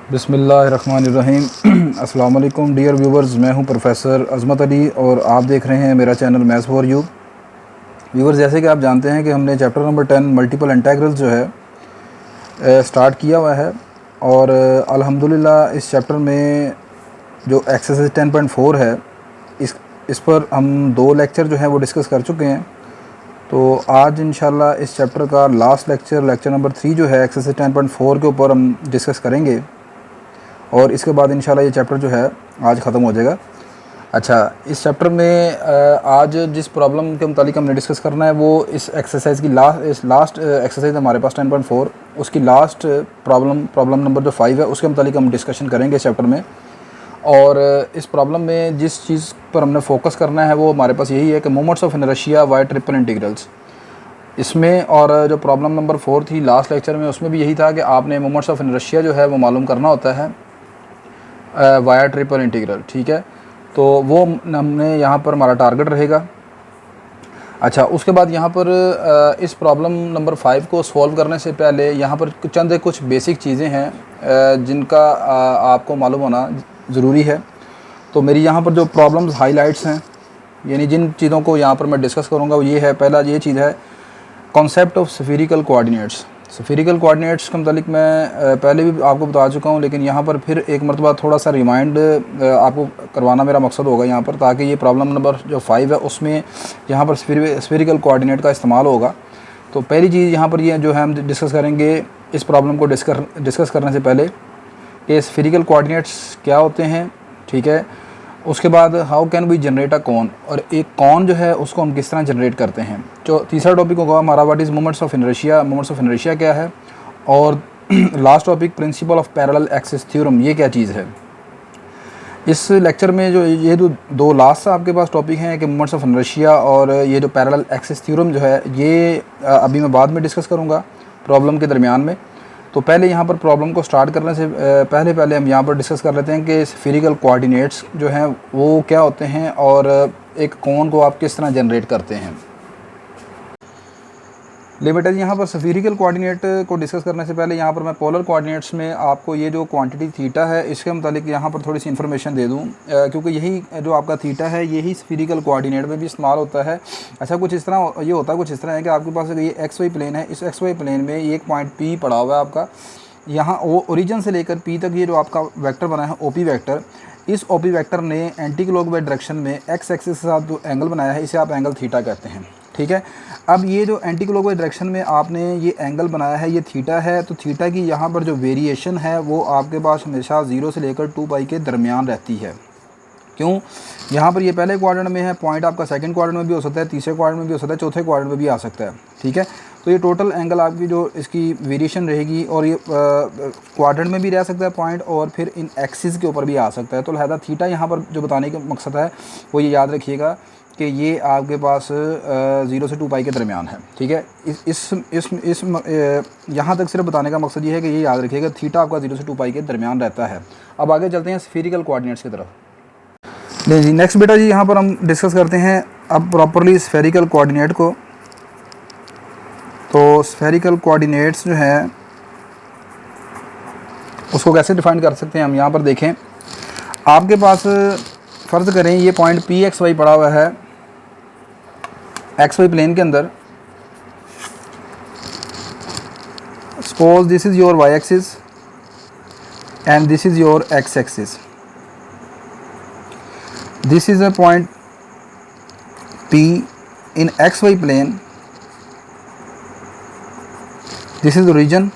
बिस्मिल्लाहिर्रहमानिर्रहीम। अस्सलाम वालेकुम डियर व्यूवर्स, मैं हूं प्रोफेसर अज़मत अली और आप देख रहे हैं मेरा channel maths for you. Viewers, जैसे कि आप जानते हैं कि हमने चैप्टर नंबर 10 मल्टीपल इंटीग्रल्स जो है स्टार्ट किया हुआ है और अल्हम्दुलिल्लाह इस चैप्टर में जो एक्सरसाइज 10.4 है इस पर हम 2 लेक्चर जो है वो डिस्कस कर चुके हैं। तो आज इंशाल्लाह इस चैप्टर का लास्ट लेक्चर नंबर 3 जो है एक्सरसाइज 10.4 के ऊपर हम डिस्कस करेंगे और इसके बाद इंशाल्लाह ये चैप्टर जो है आज ख़त्म हो जाएगा। अच्छा, इस चैप्टर में आज जिस प्रॉब्लम के मुतालिक हमने डिस्कस करना है वो इस एक्सरसाइज की लास्ट एक्सरसाइज हमारे पास 10.4 उसकी लास्ट प्रॉब्लम नंबर जो 5 है उसके मुतालिक हम डिस्कशन करेंगे इस चैप्टर में। और इस प्रॉब्लम में जिस चीज़ पर हमने फोकस करना है वो हमारे पास यही है कि moments of inertia via triple integrals इसमें। और जो प्रॉब्लम नंबर 4 थी लास्ट लेक्चर में उसमें भी यही था कि आपने मोमेंट्स ऑफ इनर्शिया जो है वो मालूम करना होता है वाया ट्रिपल इंटीग्रल। ठीक है, तो वो हमने यहाँ पर हमारा टारगेट रहेगा। अच्छा, उसके बाद यहाँ पर इस प्रॉब्लम नंबर 5 को सॉल्व करने से पहले यहाँ पर चंद कुछ बेसिक चीज़ें हैं जिनका आपको मालूम होना ज़रूरी है। तो मेरी यहाँ पर जो प्रॉब्लम्स हाईलाइट्स हैं, यानी जिन चीज़ों को यहाँ पर मैं डिस्कस करूँगा वो ये है। पहला ये चीज़ है concept of spherical coordinates. Spherical coordinates के मतलब मैं पहले भी आपको बता चुका हूँ, लेकिन यहाँ पर फिर एक मरतबा थोड़ा सा रिमाइंड आपको करवाना मेरा मकसद होगा यहाँ पर, ताकि ये प्रॉब्लम नंबर जो 5 है उसमें यहाँ पर स्फेरिकल कोऑर्डिनेट का इस्तेमाल होगा। तो पहली चीज़ यहाँ पर ये जो है हम डिस्कस करेंगे इस प्रॉब्लम को डिस्कस करने से पहले कि स्फेरिकल कोऑर्डिनेट्स क्या होते हैं। ठीक है, उसके बाद how can we generate a cone, और एक कॉन जो है उसको हम किस तरह जनरेट करते हैं। जो तीसरा टॉपिक होगा हमारा what is moments of inertia, moments of inertia क्या है। और last topic principal of parallel axis theorem, ये क्या चीज़ है। इस लेक्चर में जो ये जो 2 लास्ट आपके पास टॉपिक हैं कि मोमेंट्स ऑफ इनर्शिया और ये जो पैरेलल एक्सिस थ्योरम जो है ये अभी मैं बाद में डिस्कस करूँगा प्रॉब्लम के दरमियान में। तो पहले यहाँ पर प्रॉब्लम को स्टार्ट करने से पहले हम यहाँ पर डिस्कस कर लेते हैं कि स्फेरिकल कोऑर्डिनेट्स जो हैं वो क्या होते हैं और एक कोन को आप किस तरह जनरेट करते हैं। लिमिटेड यहाँ पर स्फेरिकल कोऑर्डिनेट को डिस्कस करने से पहले यहाँ पर मैं पोलर कोऑर्डिनेट्स में आपको ये जो क्वांटिटी थीटा है इसके मुतालिक यहाँ पर थोड़ी सी इन्फॉर्मेशन दे दूँ, क्योंकि यही जो आपका थीटा है यही स्फेरिकल कोऑर्डिनेट में भी इस्तेमाल होता है। अच्छा, कुछ इस तरह ये होता है, कुछ इस तरह है कि आपके पास ये एक्स वाई प्लेन है, इस एक्स वाई प्लेन में ये एक पॉइंट पी पड़ा हुआ है आपका, यहाँ वो ओरिजिन से लेकर पी तक ये जो आपका वेक्टर बना है ओपी वेक्टर, इस ओपी वेक्टर ने एंटी क्लॉकवाइज डायरेक्शन में एक्स एक्सिस के साथ जो एंगल बनाया है इसे आप एंगल थीटा कहते हैं। ठीक है, अब ये जो एंटी क्लॉकवाइज डायरेक्शन में आपने ये एंगल बनाया है ये थीटा है, तो थीटा की यहाँ पर जो वेरिएशन है वो आपके पास हमेशा 0 से लेकर 2 पाई के दरमियान रहती है। क्यों, यहाँ पर ये पहले क्वाड्रेंट में है, पॉइंट आपका सेकंड क्वाड्रेंट में भी हो सकता है, तीसरे क्वाड्रेंट में भी हो सकता है, चौथे क्वाड्रेंट में भी आ सकता है। ठीक है, तो ये टोटल एंगल आपकी जो इसकी वेरिएशन रहेगी, और ये क्वाड्रेंट में भी रह सकता है पॉइंट और फिर इन एक्सिस के ऊपर भी आ सकता है। तो लिहाजा थीटा यहाँ पर जो बताने का मकसद है वो ये याद रखिएगा कि ये आपके पास 0 से 2 पाई के दरमियान है। ठीक है, इस यहाँ तक सिर्फ बताने का मकसद ये है कि ये याद रखिएगा थीटा आपका 0 से 2 पाई के दरमियान रहता है। अब आगे चलते हैं स्फेरिकल कोऑर्डिनेट्स की तरफ। नहीं जी, नेक्स्ट बेटा जी यहाँ पर हम डिस्कस करते हैं अब प्रॉपरली स्फेरिकल कोऑर्डिनेट को। तो स्फेरिकल कोऑर्डिनेट्स जो है उसको कैसे डिफाइन कर सकते हैं हम। यहाँ पर देखें, आपके पास फ़र्ज़ करें ये पॉइंट पी एक्स वाई पड़ा हुआ है एक्स वाई प्लेन के अंदर। Suppose this is your y axis and this is your x axis. This is a point P in x y plane, this is the region.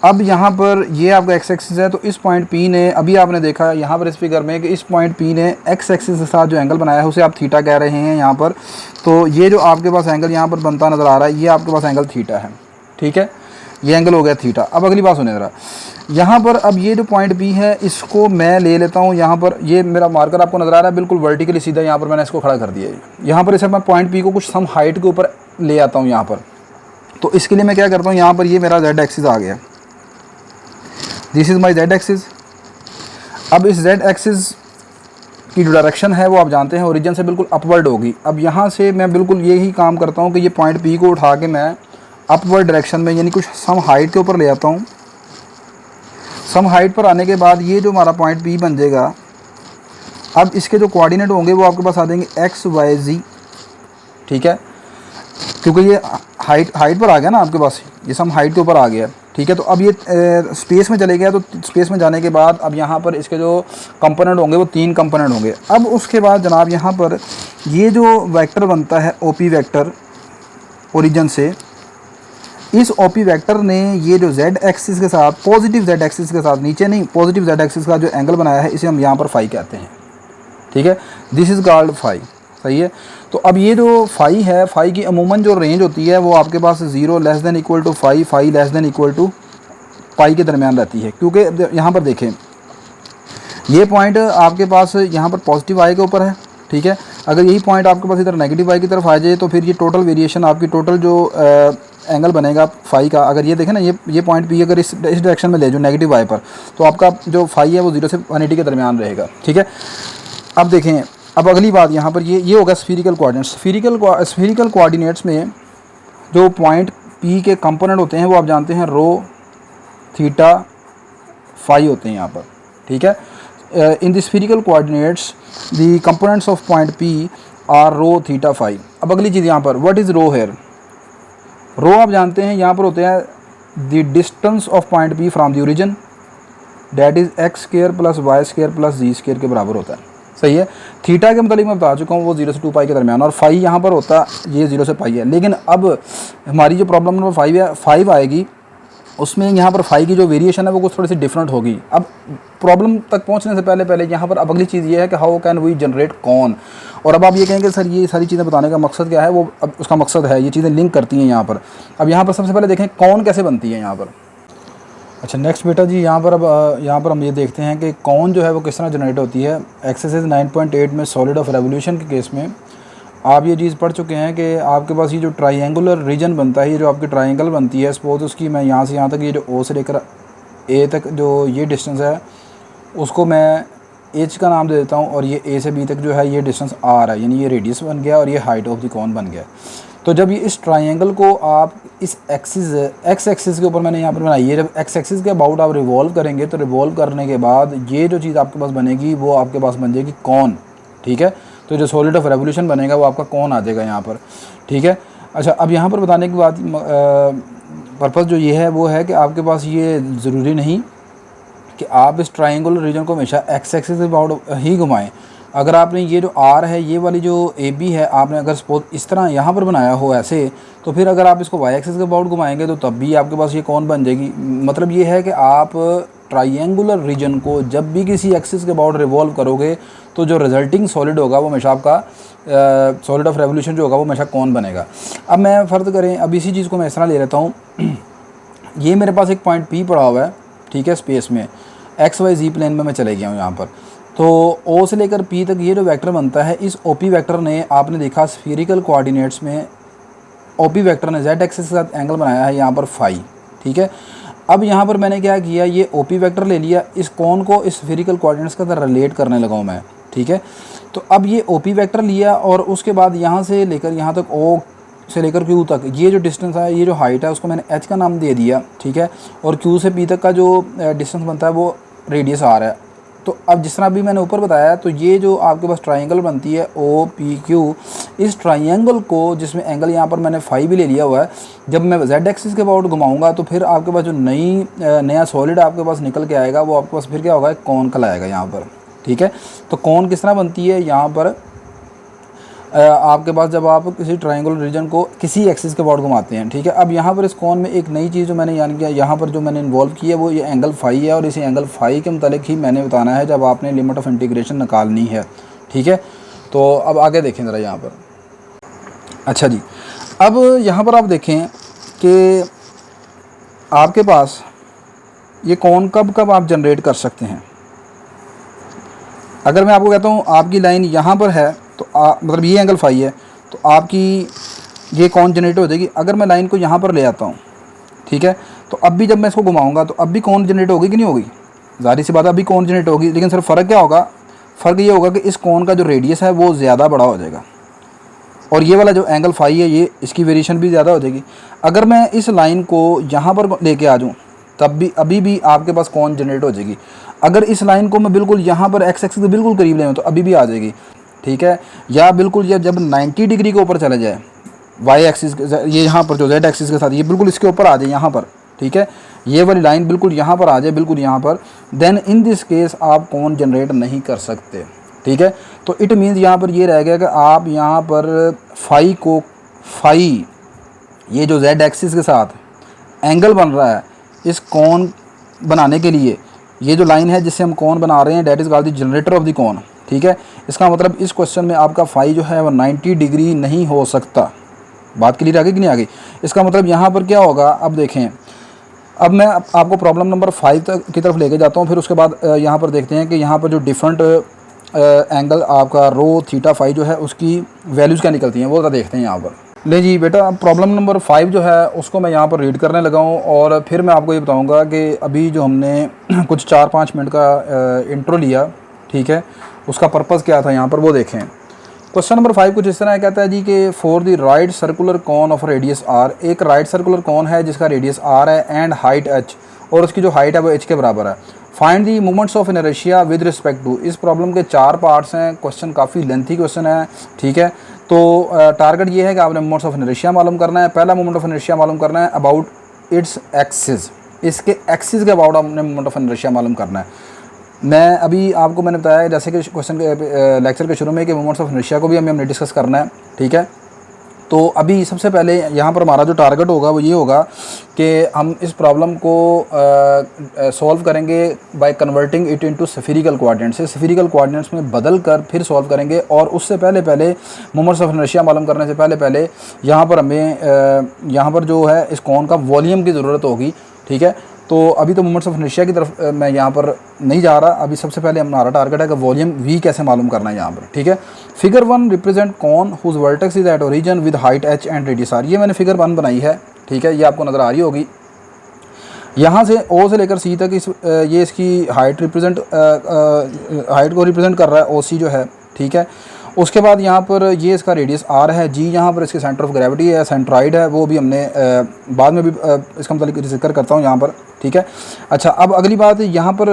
अब यहाँ पर ये आपका एक्स एक्सिस है, तो इस पॉइंट पी ने, अभी आपने देखा यहाँ पर इस फिगर में कि इस पॉइंट पी ने एक्स एक्सिस के साथ जो एंगल बनाया है उसे आप थीटा कह रहे हैं यहाँ पर। तो ये जो आपके पास एंगल यहाँ पर बनता नज़र आ रहा है ये आपके पास एंगल थीटा है। ठीक है, ये एंगल हो गया थीटा। अब अगली बात सुने ज़रा, यहाँ पर अब ये जो पॉइंट पी है इसको मैं ले लेता हूँ, यहाँ पर ये मेरा मार्कर आपको नज़र आ रहा है बिल्कुल वर्टिकली सीधा, यहाँ पर मैंने इसको खड़ा कर दिया है। यहाँ पर इसे मैं पॉइंट पी को कुछ सम हाइट के ऊपर ले आता हूँ यहाँ पर। तो इसके लिए मैं क्या करता हूँ, यहाँ पर ये मेरा जेड एक्सिस आ गया, this is my Z axis. अब इस जेड एक्सिस की जो डायरेक्शन है वो आप जानते हैं ओरिजिन से बिल्कुल अपवर्ड होगी। अब यहाँ से मैं बिल्कुल यही काम करता हूँ कि ये पॉइंट पी को उठा के मैं अपवर्ड डायरेक्शन में यानी कुछ सम हाइट के ऊपर ले आता हूँ। सम हाइट पर आने के बाद ये जो हमारा पॉइंट P बन जाएगा, अब इसके जो कोऑर्डिनेट होंगे वो आपके पास आ जाएंगे x y z, ठीक है, क्योंकि ये हाइट पर आ गया ना आपके पास, ये सम हाइट के ऊपर आ गया, ठीक है। तो अब ये स्पेस में चले गया, तो स्पेस में जाने के बाद अब यहाँ पर इसके जो कंपोनेंट होंगे वो 3 कंपोनेंट होंगे। अब उसके बाद जनाब यहाँ पर ये जो वेक्टर बनता है OP वेक्टर ओरिजिन से, इस OP वेक्टर ने ये जो z एक्सिस के साथ, पॉजिटिव z एक्सिस के साथ, नीचे नहीं पॉजिटिव z एक्सिस का जो एंगल बनाया है इसे हम यहाँ पर फाई कहते हैं, ठीक है। दिस इज़ कॉल्ड फाई, सही है। तो अब ये जो फाई है, फाई की अमूमन जो रेंज होती है वो आपके पास 0 less than equal to phi, phi less than equal to pi के दरमियान रहती है, क्योंकि यहाँ पर देखें ये पॉइंट आपके पास यहाँ पर पॉजिटिव आई के ऊपर है, ठीक है। अगर यही पॉइंट आपके पास इधर नेगेटिव आई की तरफ आ जाए तो फिर ये टोटल वेरिएशन आपकी टोटल जो एंगल बनेगा फाई का, अगर ये देखें ना, ये पॉइंट P अगर इस डायरेक्शन में ले जो नेगेटिव आई पर, तो आपका जो फाई है वो 0 से 180 के दरमियान रहेगा, ठीक है। अब देखें, अब अगली बात यहाँ पर ये होगा स्फीरिकल कोऑर्डिनेट्स। स्फीरिकल कोऑर्डिनेट्स में जो पॉइंट P के कंपोनेंट होते हैं वो आप जानते हैं रो, थीटा, फाई होते हैं यहाँ पर, ठीक है। In the spherical coordinates the components of point P are rho, theta, phi. अब अगली चीज़ यहाँ पर, what is rho here? Rho आप जानते हैं यहाँ पर होते हैं the distance of point P from the origin, that is x square plus Y square plus Z square के बराबर होता है, सही है। थीटा के मतलब मैं बता चुका हूँ वो 0 से 2 पाई के दरमियान, और फाई यहाँ पर होता है ये 0 से पाई है। लेकिन अब हमारी जो प्रॉब्लम नंबर 5 आएगी, उसमें यहाँ पर फाई की जो वेरिएशन है वो कुछ थोड़ी सी डिफरेंट होगी। अब प्रॉब्लम तक पहुँचने से पहले यहाँ पर अब अगली चीज़ ये है कि how can we generate cone. और अब आप ये कहेंगे सर ये सारी चीज़ें बताने का मकसद क्या है, वो अब उसका मकसद है ये चीज़ें लिंक करती हैं यहाँ पर। अब यहाँ पर सबसे पहले देखें कॉन कैसे बनती है यहाँ पर। अच्छा नेक्स्ट बेटा जी, यहाँ पर हम ये देखते हैं कि कौन जो है वो किस तरह जनरेट होती है। एक्सरसाइज 9.8 में सॉलिड ऑफ रेवोल्यूशन के केस में आप ये चीज़ पढ़ चुके हैं कि आपके पास ये जो ट्राइंगुलर रीजन बनता है, ये जो आपकी ट्राइंगल बनती है, सपोज उसकी मैं यहाँ से यहाँ तक ये जो O से लेकर A तक जो ये डिस्टेंस है उसको मैं H का नाम दे देता हूँ, और ये A से B तक जो है ये डिस्टेंस R है, यानी ये रेडियस बन गया और ये हाइट ऑफ द कॉन बन गया। तो जब ये इस ट्राइंगल को आप इस एक्स एक्सिस के ऊपर मैंने यहाँ पर बनाई है, जब एक्स एक्सिस के अबाउट आप रिवॉल्व करेंगे तो रिवॉल्व करने के बाद ये जो चीज़ आपके पास बनेगी वो आपके पास बन जाएगी कॉन, ठीक है। तो जो सॉलिड ऑफ रेवोल्यूशन बनेगा वो आपका कॉन आ जाएगा यहाँ पर, ठीक है। अच्छा अब यहाँ पर बताने के बाद पर्पज़ जो ये है वो है कि आपके पास ये ज़रूरी नहीं कि आप इस ट्राइंगुलर रीजन को हमेशा एक्स एक्सिस के अबाउट ही घुमाएँ। अगर आपने ये जो R है, ये वाली जो AB है, आपने अगर सपोज इस तरह यहाँ पर बनाया हो ऐसे, तो फिर अगर आप इसको Y एक्सिस के अबाउट घुमाएंगे तो तब भी आपके पास ये कौन बन जाएगी। मतलब ये है कि आप ट्राइंगुलर रीजन को जब भी किसी एक्सिस के अबाउट रिवॉल्व करोगे तो जो रिजल्टिंग सॉलिड होगा वो हमेशा आपका सॉलिड ऑफ रेवोल्यूशन जो होगा वो हमेशा कौन बनेगा। अब मैं फ़र्ज़ करें, अब इसी चीज़ को मैं इस तरह ले लेता हूँ, ये मेरे पास एक पॉइंट P पड़ा हुआ है, ठीक है, स्पेस में XYZ प्लेन में मैं चले गया हूँ यहाँ पर। तो O से लेकर P तक ये जो वेक्टर बनता है, इस OP वेक्टर ने आपने देखा स्फीरिकल कोऑर्डिनेट्स में OP वेक्टर ने Z एक्सिस के साथ एंगल बनाया है यहाँ पर फाई, ठीक है। अब यहाँ पर मैंने क्या किया, ये OP वेक्टर ले लिया, इस कॉन को इस स्फीरिकल कोऑर्डिनेट्स के साथ रिलेट करने लगा हूँ मैं, ठीक है। तो अब ये OP वेक्टर लिया और उसके बाद यहाँ से लेकर यहाँ तक O से लेकर Q तक ये जो डिस्टेंस है, ये जो हाइट है, उसको मैंने H का नाम दे दिया, ठीक है। और Q से P तक का जो डिस्टेंस बनता है वो रेडियस R है। तो अब जिस तरह अभी मैंने ऊपर बताया, तो ये जो आपके पास ट्राइंगल बनती है OPQ, इस ट्राइंगल को जिसमें एंगल यहाँ पर मैंने फाई भी ले लिया हुआ है, जब मैं Z एक्सिस के अबाउट घुमाऊंगा तो फिर आपके पास जो नया सॉलिड आपके पास निकल के आएगा वो आपके पास फिर क्या होगा, कॉन कहलाएगा यहाँ पर, ठीक है। तो कॉन किस तरह बनती है, यहाँ पर आपके पास जब आप किसी ट्राइंगुलर रीजन को किसी एक्सिस के अबाउट घुमाते हैं, ठीक है। अब यहाँ पर इस कॉन में एक नई चीज़ जो मैंने यानी कि यहाँ पर जो मैंने इन्वॉल्व की है वो ये एंगल फाई है, और इसी एंगल फाई के मुतालिक ही मैंने बताना है जब आपने लिमिट ऑफ इंटीग्रेशन निकालनी है, ठीक है। तो अब आगे देखें ज़रा यहाँ पर। अच्छा जी, अब यहाँ पर आप देखें कि आपके पास ये कॉन कब कब आप जनरेट कर सकते हैं। अगर मैं आपको कहता हूँ आपकी लाइन यहाँ पर है तो मतलब ये एंगल फाई है, तो आपकी ये कौन जनरेट हो जाएगी। अगर मैं लाइन को यहाँ पर ले आता हूँ, ठीक है, तो अब भी जब मैं इसको घुमाऊंगा तो अब भी कौन जनरेट होगी कि नहीं होगी, जाहिर सी बात है अभी कौन जनरेट होगी। लेकिन सर फ़र्क क्या होगा, फ़र्क ये होगा कि इस कौन का जो रेडियस है वो ज़्यादा बड़ा हो जाएगा, और ये वाला जो एंगल फाई है ये इसकी वेरिएशन भी ज़्यादा हो जाएगी। अगर मैं इस लाइन को यहाँ पर लेके आ जाऊँ, तब भी अभी भी आपके पास कौन जनरेट हो जाएगी। अगर इस लाइन को मैं बिल्कुल यहाँ पर एक्स एक्सिस के बिल्कुल करीब ले आऊँ तो अभी भी आ जाएगी, ठीक है। या बिल्कुल जब 90 डिग्री के ऊपर चले जाए वाई एक्सिस, ये यहाँ पर जो जेड एक्सिस के साथ ये बिल्कुल इसके ऊपर आ जाए यहाँ पर, ठीक है, ये वाली लाइन बिल्कुल यहाँ पर आ जाए, बिल्कुल यहाँ पर, देन इन दिस केस आप कौन जनरेट नहीं कर सकते, ठीक है। तो इट मीन्स यहाँ पर ये रह गया कि आप यहाँ पर फाई ये जो जेड एक्सिस के साथ एंगल बन रहा है इस कोन बनाने के लिए, ये जो लाइन है जिससे हम कोन बना रहे हैं that is called the generator off the cone, ठीक है। इसका मतलब इस क्वेश्चन में आपका फाई जो है वो 90 डिग्री नहीं हो सकता। बात क्लियर आ गई कि नहीं आ गई। इसका मतलब यहाँ पर क्या होगा, अब देखें, अब मैं आपको प्रॉब्लम नंबर 5 तक की तरफ लेके जाता हूँ, फिर उसके बाद यहाँ पर देखते हैं कि यहाँ पर जो डिफरेंट एंगल आपका रो थीटा फाई जो है उसकी वैल्यूज़ क्या निकलती हैं, वो तो देखते हैं यहाँ पर। ले जी बेटा, प्रॉब्लम नंबर 5 जो है उसको मैं यहाँ पर रीड करने लगा हूँ और फिर मैं आपको ये बताऊँगा कि अभी जो हमने कुछ 4-5 मिनट का इंट्रो लिया, ठीक है, उसका पर्पज़ क्या था यहाँ पर वो देखें। क्वेश्चन नंबर 5 कुछ इस तरह कहता है जी कि for the right circular cone of radius r, एक राइट सर्कुलर कॉन है जिसका रेडियस आर है एंड हाइट एच, और उसकी जो हाइट है वो एच के बराबर है। Find the moments of inertia with respect to. इस प्रॉब्लम के 4 पार्ट्स हैं, क्वेश्चन काफ़ी लेंथी क्वेश्चन है, ठीक है। तो टारगेट ये है कि आपने मोमेंट्स ऑफ इनर्शिया मालूम करना है। पहला मोमेंट ऑफ इनर्शिया मालूम करना है अबाउट इट्स एक्सिस, इसके एक्सिस के अबाउट आपने मोमेंट ऑफ इनर्शिया मालूम करना है। मैं अभी आपको मैंने बताया जैसे कि क्वेश्चन के लेक्चर के शुरू में कि मोमेंट्स ऑफ इनर्शिया को भी हमने डिस्कस करना है, ठीक है। तो अभी सबसे पहले यहाँ पर हमारा जो टारगेट होगा वो ये होगा कि हम इस प्रॉब्लम को सॉल्व करेंगे by converting it into spherical coordinates से, स्फीरिकल कोऑर्डिनेट्स में बदल कर फिर सॉल्व करेंगे। और उससे पहले मोमेंट्स ऑफ इनर्शिया मालूम करने से पहले यहाँ पर हमें यहाँ पर जो है इस कॉन का वॉल्यूम की ज़रूरत होगी, ठीक है। तो अभी तो मोमेंट्स ऑफ इनर्शिया की तरफ मैं यहाँ पर नहीं जा रहा, अभी सबसे पहले हमारा टारगेट है कि वॉल्यूम v कैसे मालूम करना है यहाँ पर, ठीक है। Figure 1 represent cone whose vertex is at origin with height h and radius r। ये मैंने फिगर 1 बनाई है, ठीक है, ये आपको नज़र आ रही होगी। यहाँ से O से लेकर C तक ये इसकी हाइट रिप्रेजेंट हाइट को रिप्रेजेंट कर रहा है OC जो है, ठीक है। उसके बाद यहाँ पर ये इसका रेडियस r है, g यहाँ पर इसके सेंटर ऑफ ग्रेविटी है, सेंट्राइड है, वो भी हमने बाद में भी इसका मतलब जिक्र करता हूँ यहाँ पर, ठीक है। अच्छा, अब अगली बात यहाँ पर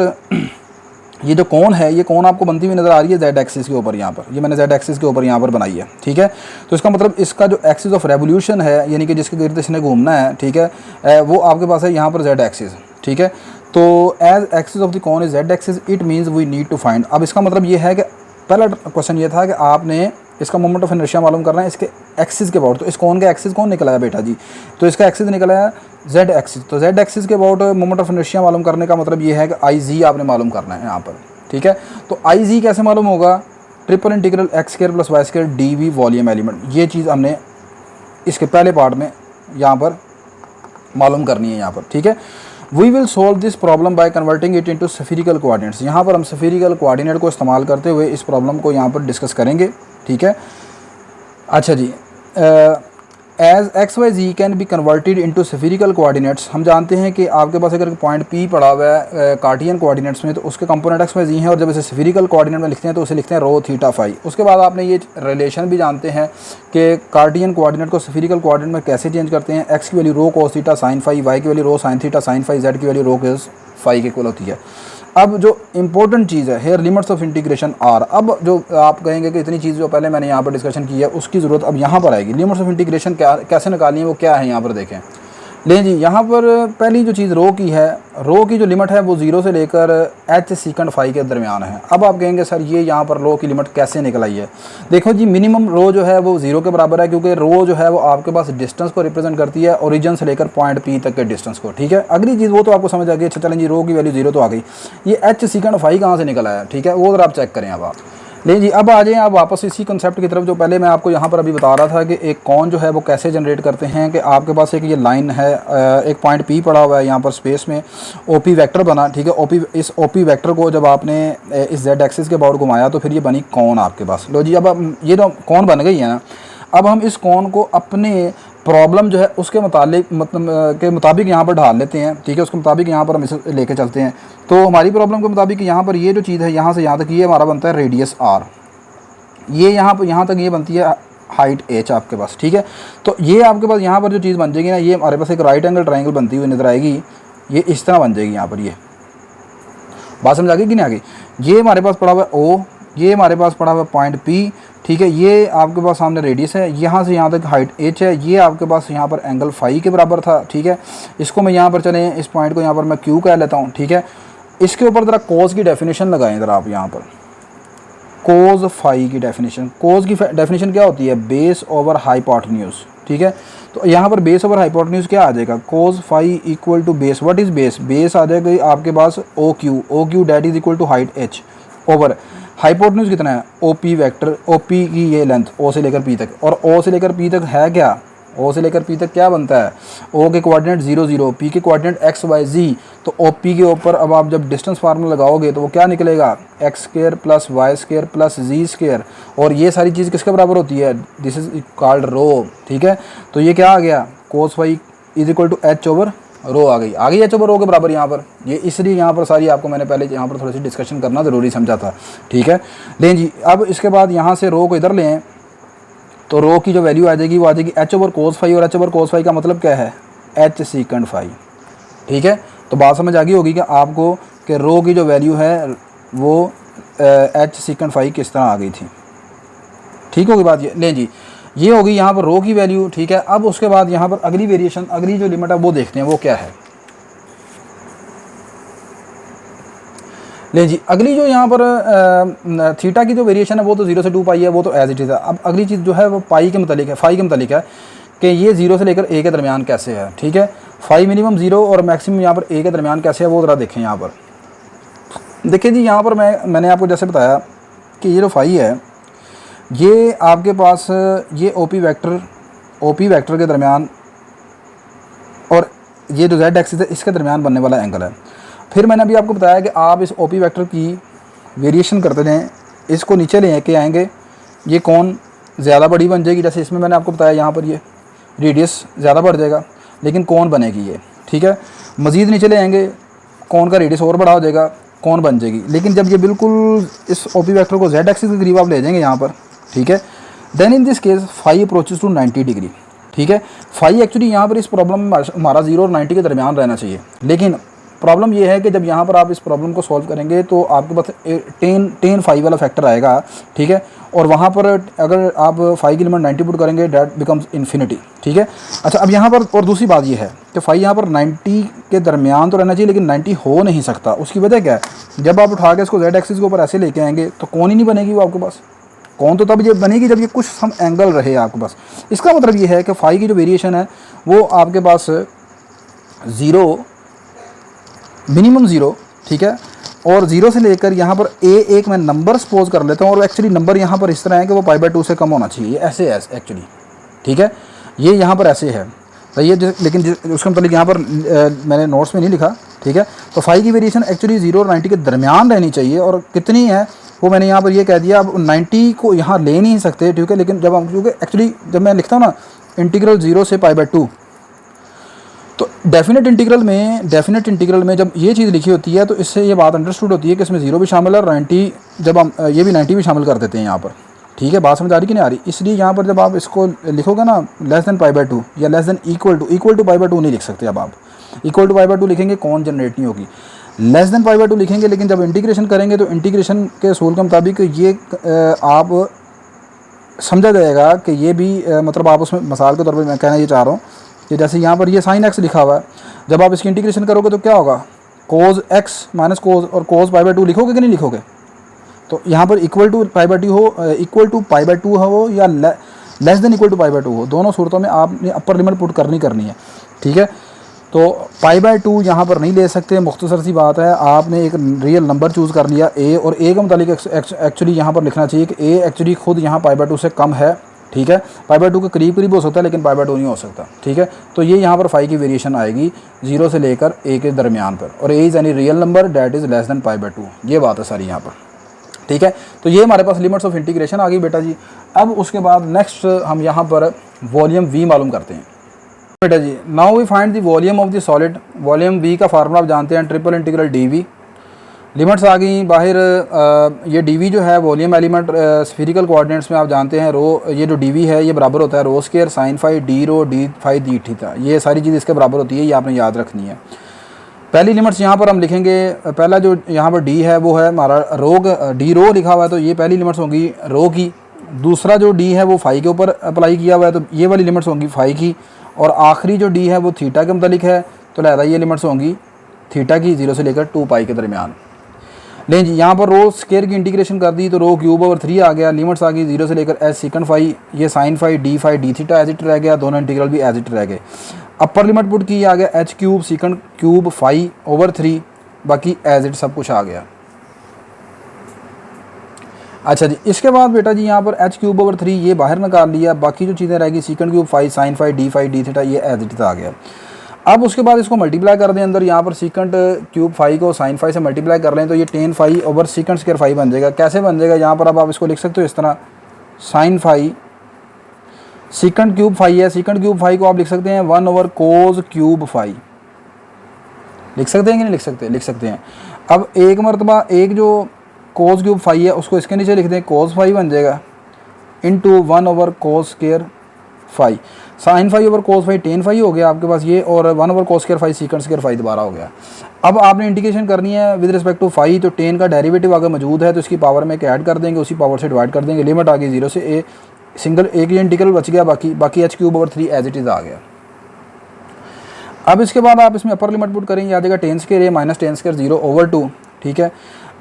ये जो कौन है, ये कौन आपको बनती हुई नज़र आ रही है जेड एक्सिस के ऊपर, यहाँ पर ये मैंने जेड एक्सिस के ऊपर यहाँ पर बनाई है, ठीक है। तो इसका मतलब इसका जो एक्सिस ऑफ रेवोल्यूशन है यानी कि जिसके गिर्द इसने घूमना है, ठीक है, वो आपके पास है यहाँ पर जेड एक्सिस, ठीक है। तो as axis of the cone is z axis it means we need to find. अब इसका मतलब ये है कि पहला क्वेश्चन ये था कि आपने इसका मोमेंट ऑफ इनर्शिया मालूम करना है इसके एक्सिस के अबाउट। तो इस कौन का एक्सिस कौन निकला है बेटा जी, तो इसका एक्सिस निकला है जेड एक्सिस। तो जेड एक्सिस के अबाउट मोमेंट ऑफ इनर्शिया मालूम करने का मतलब ये है कि आई जी आपने मालूम करना है यहाँ पर, ठीक है। तो आई जी कैसे मालूम होगा, triple integral x square plus Y square D v volume element, ये चीज़ हमने इसके पहले पार्ट में यहाँ पर मालूम करनी है यहाँ पर, ठीक है। We will solve this problem by converting it into spherical coordinates. यहाँ पर हम स्फीरिकल कोऑर्डिनेट को इस्तेमाल करते हुए इस प्रॉब्लम को यहाँ पर डिस्कस करेंगे, ठीक है। अच्छा जी, as X Y Z can be converted into spherical coordinates. हम जानते हैं कि आपके पास अगर पॉइंट पी पड़ा हुआ है कार्टियन कोऑर्डिनेट्स में तो उसके कंपोनेंट एक्स वाई जी हैं, और जब इसे स्फीरिकल कोऑर्डिनेट में लिखते हैं तो उसे लिखते हैं रो थीटा फाई। उसके बाद आपने ये रिलेशन भी जानते हैं कि कार्टियन कोऑर्डिनेट को स्फीरिकल कोऑर्डिनेट में कैसे चेंज करते हैं। एक्स की value rho cos theta sine phi, Y की value rho sine theta sine phi, Z की वैल्यू रो कोस फाई के इक्वल होती है। अब जो इंपॉर्टेंट चीज़ है here limits of integration are. अब जो आप कहेंगे कि इतनी चीज़ जो पहले मैंने यहाँ पर डिस्कशन की है उसकी ज़रूरत अब यहाँ पर आएगी। लिमिट्स ऑफ इंटीग्रेशन क्या कैसे निकालनी है वो क्या है यहाँ पर देखें। लें जी, यहाँ पर पहली जो चीज़ रो की है, रो की जो लिमिट है वो 0 से लेकर h सीकंड फाई के दरमियान है। अब आप कहेंगे सर ये यहाँ पर रो की लिमिट कैसे निकल आई है। देखो जी, मिनिमम रो जो है वो 0 के बराबर है, क्योंकि रो जो है वो आपके पास डिस्टेंस को रिप्रेजेंट करती है, ओरिजिन से लेकर पॉइंट पी तक के डिस्टेंस को, ठीक है। अगली चीज़ वो तो आपको समझ आ गई। अच्छा चलें जी, रो की वैल्यू 0 तो आ गई, ये h सीकंड फाई कहाँ से निकला है, ठीक है, वो अगर आप चेक करें। अब आप लें जी, अब आ जाएँ आप वापस इसी कंसेप्ट की तरफ जो पहले मैं आपको यहाँ पर अभी बता रहा था कि एक कौन जो है वो कैसे जनरेट करते हैं। कि आपके पास एक ये लाइन है, एक पॉइंट पी पड़ा हुआ है यहाँ पर स्पेस में, ओपी वेक्टर बना, ठीक है। ओपी, इस ओपी वेक्टर को जब आपने इस जेड एक्सिस के अबाउट घुमाया तो फिर ये बनी कौन आपके पास। लो जी, अब ये जो कौन बन गई है ना, अब हम इस कौन को अपने प्रॉब्लम जो है उसके मुताबिक यहाँ पर ढाल लेते हैं, ठीक है। उसके मुताबिक यहाँ पर हम इसे लेके चलते हैं। तो हमारी प्रॉब्लम के मुताबिक यहाँ पर ये जो चीज़ है यहाँ से यहाँ तक ये हमारा बनता है रेडियस आर, ये यहाँ तक ये बनती है हाइट एच आपके पास, ठीक है। तो ये आपके पास यहाँ पर जो चीज़ बन जाएगी ना, ये हमारे पास एक राइट एंगल ट्रायंगल बनती हुई नजर आएगी, ये इस तरह बन जाएगी यहाँ पर, ये बात समझ आ गई कि नहीं आ गई। ये हमारे पास पड़ा हुआ है ओ, ये हमारे पास पड़ा हुआ है पॉइंट पी, ठीक है। ये आपके पास सामने रेडियस है, यहाँ से यहाँ तक हाइट एच है, ये आपके पास यहाँ पर एंगल फाई के बराबर था, ठीक है। इसको मैं यहाँ पर चलें, इस पॉइंट को यहाँ पर मैं क्यू कह लेता हूँ, ठीक है। इसके ऊपर ज़रा कोस की डेफिनेशन लगाएं ज़रा आप यहाँ पर, कोस फाई की डेफिनेशन। कोस की डेफिनेशन क्या होती है? बेस ओवर हाइपोटेन्यूज, ठीक है। तो यहाँ पर बेस ओवर हाइपोटेन्यूज क्या आ जाएगा? Cos phi equal to base, what is base? Base आ जाएगा आपके पास O Q that is equal to height H over hypotenuse कितना है? O P vector, O P की ये लेंथ ओ से लेकर पी तक, और ओ से लेकर पी तक है क्या? ओ से लेकर पी तक क्या बनता है? ओ के कोऑर्डिनेट 0 0, पी के कोऑर्डिनेट एक्स वाई जी। तो ओ पी के ऊपर अब आप जब डिस्टेंस फार्मूला लगाओगे तो वो क्या निकलेगा? X square plus Y square plus Z square, और ये सारी चीज़ किसके बराबर होती है? दिस इज कॉल्ड रो, ठीक है। तो ये क्या आ गया? Cos phi is equal to H over rho आ गई एच ओवर रो के बराबर यहाँ पर। ये इसलिए यहाँ पर सारी आपको मैंने पहले यहाँ पर थोड़ी सी डिस्कशन करना ज़रूरी समझा था, ठीक है। लें जी, अब इसके बाद यहाँ से रो को इधर लें तो रो की जो वैल्यू आ जाएगी वो आ जाएगी एच ओवर कोस फाई, और एच ओवर कोस फाई का मतलब क्या है? एच सीकेंड फाई, ठीक है। तो बात समझ आ गई होगी कि आपको कि रो की जो वैल्यू है वो एच सीकेंड फाई किस तरह आ गई थी, ठीक होगी बात। ये लें जी, ये होगी यहाँ पर रो की वैल्यू, ठीक है। अब उसके बाद यहाँ पर अगली वेरिएशन, अगली जो लिमिट है वो देखते हैं वो क्या है। ले जी, अगली जो यहाँ पर थीटा की जो वेरिएशन है वो तो 0 से 2 पाई है, वो तो एज इट इज़ है। अब अगली चीज़ जो है वो पाई के मतलब है, फाई के मतलब है कि ये 0 से लेकर ए के दरमियान कैसे है, ठीक है। फाई मिनिमम 0 और मैक्सिमम यहाँ पर ए के दरमियान कैसे है वो ज़रा देखें। यहाँ पर देखिए जी, यहाँ पर मैंने आपको जैसे बताया कि ये जो फाई है ये आपके पास ये ओ पी वैक्टर के दरमियान और ये जो जेड एक्सिस है इसके दरमियान बनने वाला एंगल है। फिर मैंने अभी आपको बताया कि आप इस ओ पी वैक्टर की वेरिएशन करते रहें, इसको नीचे ले के आएंगे, ये कौन ज़्यादा बड़ी बन जाएगी। जैसे इसमें मैंने आपको बताया यहाँ पर ये रेडियस ज़्यादा बढ़ जाएगा, लेकिन कौन बनेगी ये, ठीक है। मज़ीद नीचे ले आएंगे, कौन का रेडियस और बड़ा हो जाएगा, कौन बन जाएगी। लेकिन जब ये बिल्कुल इस ओ पी वैक्टर को जेड एक्सिस के करीब आप ले जाएंगे यहाँ पर, ठीक है, then in this case phi approaches to 90 degree, ठीक है। फाई एक्चुअली यहाँ पर इस प्रॉब्लम में हमारा 0 और 90 के दरमियान रहना चाहिए, लेकिन प्रॉब्लम ये है कि जब यहाँ पर आप इस प्रॉब्लम को सॉल्व करेंगे तो आपके पास टेन फाई वाला फैक्टर आएगा, ठीक है। और वहाँ पर अगर आप फाई की लिमिट 90 पुट करेंगे डैट बिकम्स इन्फिनिटी, ठीक है। अच्छा, अब यहाँ पर और दूसरी बात ये है कि फाई यहाँ पर 90 के दरमियान तो रहना चाहिए, लेकिन 90 हो नहीं सकता। उसकी वजह क्या है? जब आप उठा के इसको जेड एक्सिस के ऊपर ऐसे लेके आएंगे तो कौन ही नहीं बनेगी वो आपके पास। कौन तो तब ये बनेगी जब ये कुछ सम एंगल रहे आपके पास। इसका मतलब ये है कि फाई की जो वेरिएशन है वो आपके पास 0 मिनिमम 0, ठीक है। और 0 से लेकर यहाँ पर एक मैं नंबर सपोज कर लेता हूँ, और एक्चुअली नंबर यहाँ पर इस तरह है कि वो π/2 से कम होना चाहिए, ये ऐसे है एक्चुअली, ठीक है। ये यहाँ पर ऐसे है तो ये लेकिन उसका मतलब यहाँ पर मैंने नोट्स में नहीं लिखा, ठीक है। तो फाई की वेरिएशन एक्चुअली 0 और 90 के दरमियान रहनी चाहिए, और कितनी है वो मैंने यहाँ पर ये कह दिया। अब 90 को यहाँ ले नहीं सकते, ठीक है। लेकिन जब हम, क्योंकि एक्चुअली जब मैं लिखता हूँ ना इंटीग्रल 0 से π/2, तो डेफिनेट इंटीग्रल में जब ये चीज़ लिखी होती है तो इससे ये बात अंडरस्टूड होती है कि इसमें 0 भी शामिल है और 90, जब हम ये भी 90 भी शामिल कर देते हैं यहाँ पर, ठीक है। बात समझ आ रही कि नहीं आ रही? इसलिए यहाँ पर जब आप इसको लिखोगे ना लेस देन π/2 या लेस देन इक्वल टू π/2 नहीं लिख सकते। अब आप इक्वल टू π/2 लिखेंगे कौन जनरेट नहीं होगी, लेस देन π/2 लिखेंगे। लेकिन जब इंटीग्रेशन करेंगे तो इंटीग्रेशन के असूल के मुताबिक ये आप समझा जाएगा कि ये भी मतलब आप उसमें मिसाल के तौर पर मैं कहना ये चाह रहा हूँ कि जैसे यहाँ पर ये साइन एक्स लिखा हुआ है, जब आप इसकी इंटीग्रेशन करोगे तो क्या होगा? कोज एक्स माइनस कोज, और कोज π/2 लिखोगे कि नहीं लिखोगे? तो यहाँ पर इक्वल टू π/2 हो या लेस देन इक्वल टू π/2 हो, दोनों सूरतों में आपने अपर लिमिट पुट करनी है, ठीक है। तो π/2 यहाँ पर नहीं ले सकते, मुख्तसर सी बात है। आपने एक रियल नंबर चूज़ कर लिया ए, और ए का मुतालिक एक्चुअली यहाँ पर लिखना चाहिए कि ए एक्चुअली खुद यहाँ π/2 से कम है, ठीक है। π/2 के करीब हो सकता है लेकिन π/2 नहीं हो सकता, ठीक है। तो ये यहाँ पर फाई की वेरिएशन आएगी 0 से लेकर ए के दरमियान पर, और A is any real number that is less than π/2, ये बात है सारी यहाँ पर, ठीक है। तो ये हमारे पास लिमिट्स ऑफ इंटीग्रेशन आ गई बेटा जी। अब उसके बाद नेक्स्ट हम यहाँ पर वॉल्यूम वी मालूम करते हैं बेटा जी। Now we find the volume of the solid. Volume V का फार्मूला आप जानते हैं, ट्रिपल इंटीग्रल डी। लिमिट्स आ गई बाहर। ये डी जो है वॉल्यूम एलिमेंट स्फीरिकल कोऑर्डिनेट्स में आप जानते हैं रो, ये जो डी है ये बराबर होता है रो square sine phi D rho d phi D theta, ये सारी चीज़ इसके बराबर होती है, ये आपने याद रखनी है। पहली लिमिट्स यहाँ पर हम लिखेंगे, पहला जो यहाँ पर डी है वो है हमारा रोग, डी रो लिखा हुआ है, तो ये पहली लिमिट्स होंगी रो की। दूसरा जो डी है वो फाई के ऊपर अप्लाई किया हुआ है, तो ये वाली लिमिट्स होंगी फाई की। और आखिरी जो डी है वो थीटा के मुतालिक है, तो लिहाजा ये लिमिट्स होंगी थीटा की 0 से लेकर 2 पाई के दरमियान। लेकिन जी यहाँ पर रो स्केयर की इंटीग्रेशन कर दी तो रो क्यूब ओवर 3 आ गया, लिमिट्स आ गई 0 से लेकर एच सेकंड फाई, ये sine phi D theta as it रह गया, दोनों इंटीग्रल भी एज इट रह गए। अपर लिमिट पुट की आ गया h cube second cube phi over 3, बाकी एज इट सब कुछ आ गया। अच्छा जी, इसके बाद बेटा जी यहाँ पर एच क्यूब ओवर 3 ये बाहर निकाल लिया, बाकी जो चीज़ें रहेगी second cube phi sine phi D theta ये एज इट आ गया। अब उसके बाद इसको मल्टीप्लाई कर दें अंदर, यहाँ पर सेकंड क्यूब फाई को साइन फाई से मल्टीप्लाई कर लें तो ये tan phi over second square phi बन जाएगा। कैसे बन जाएगा, यहाँ पर अब आप इसको लिख सकते हो इस तरह, sine phi second cube phi है, सेकंड क्यूब फाई को आप लिख सकते हैं 1 ओवर कोज क्यूब फाई, लिख सकते हैं कि नहीं लिख सकते, लिख सकते हैं। अब एक मरतबा एक जो कोज क्यूब फाई है उसको इसके नीचे लिख दें, कोज फाई बन जाएगा into 1 over cos square phi, sine phi over cos phi tan phi हो गया आपके पास ये, और 1 over cos square phi second square phi दोबारा हो गया। अब आपने इंटीग्रेशन करनी है विद रिस्पेक्ट टू फाई, तो टेन का डेरिवेटिव अगर मौजूद है तो इसकी पावर में ऐड कर देंगे, उसी पावर से डिवाइड कर देंगे, लिमिट आ गई 0 से ए, सिंगल एक ही इंटीग्रल बच गया, बाकी H cube over 3 as it is आ गया। अब इसके बाद आप इसमें अपर लिमिट पुट करेंगे, आ जाएगा टेन स्क्वायर ए माइनस टेन स्क्वायर 0 ओवर 2, ठीक है।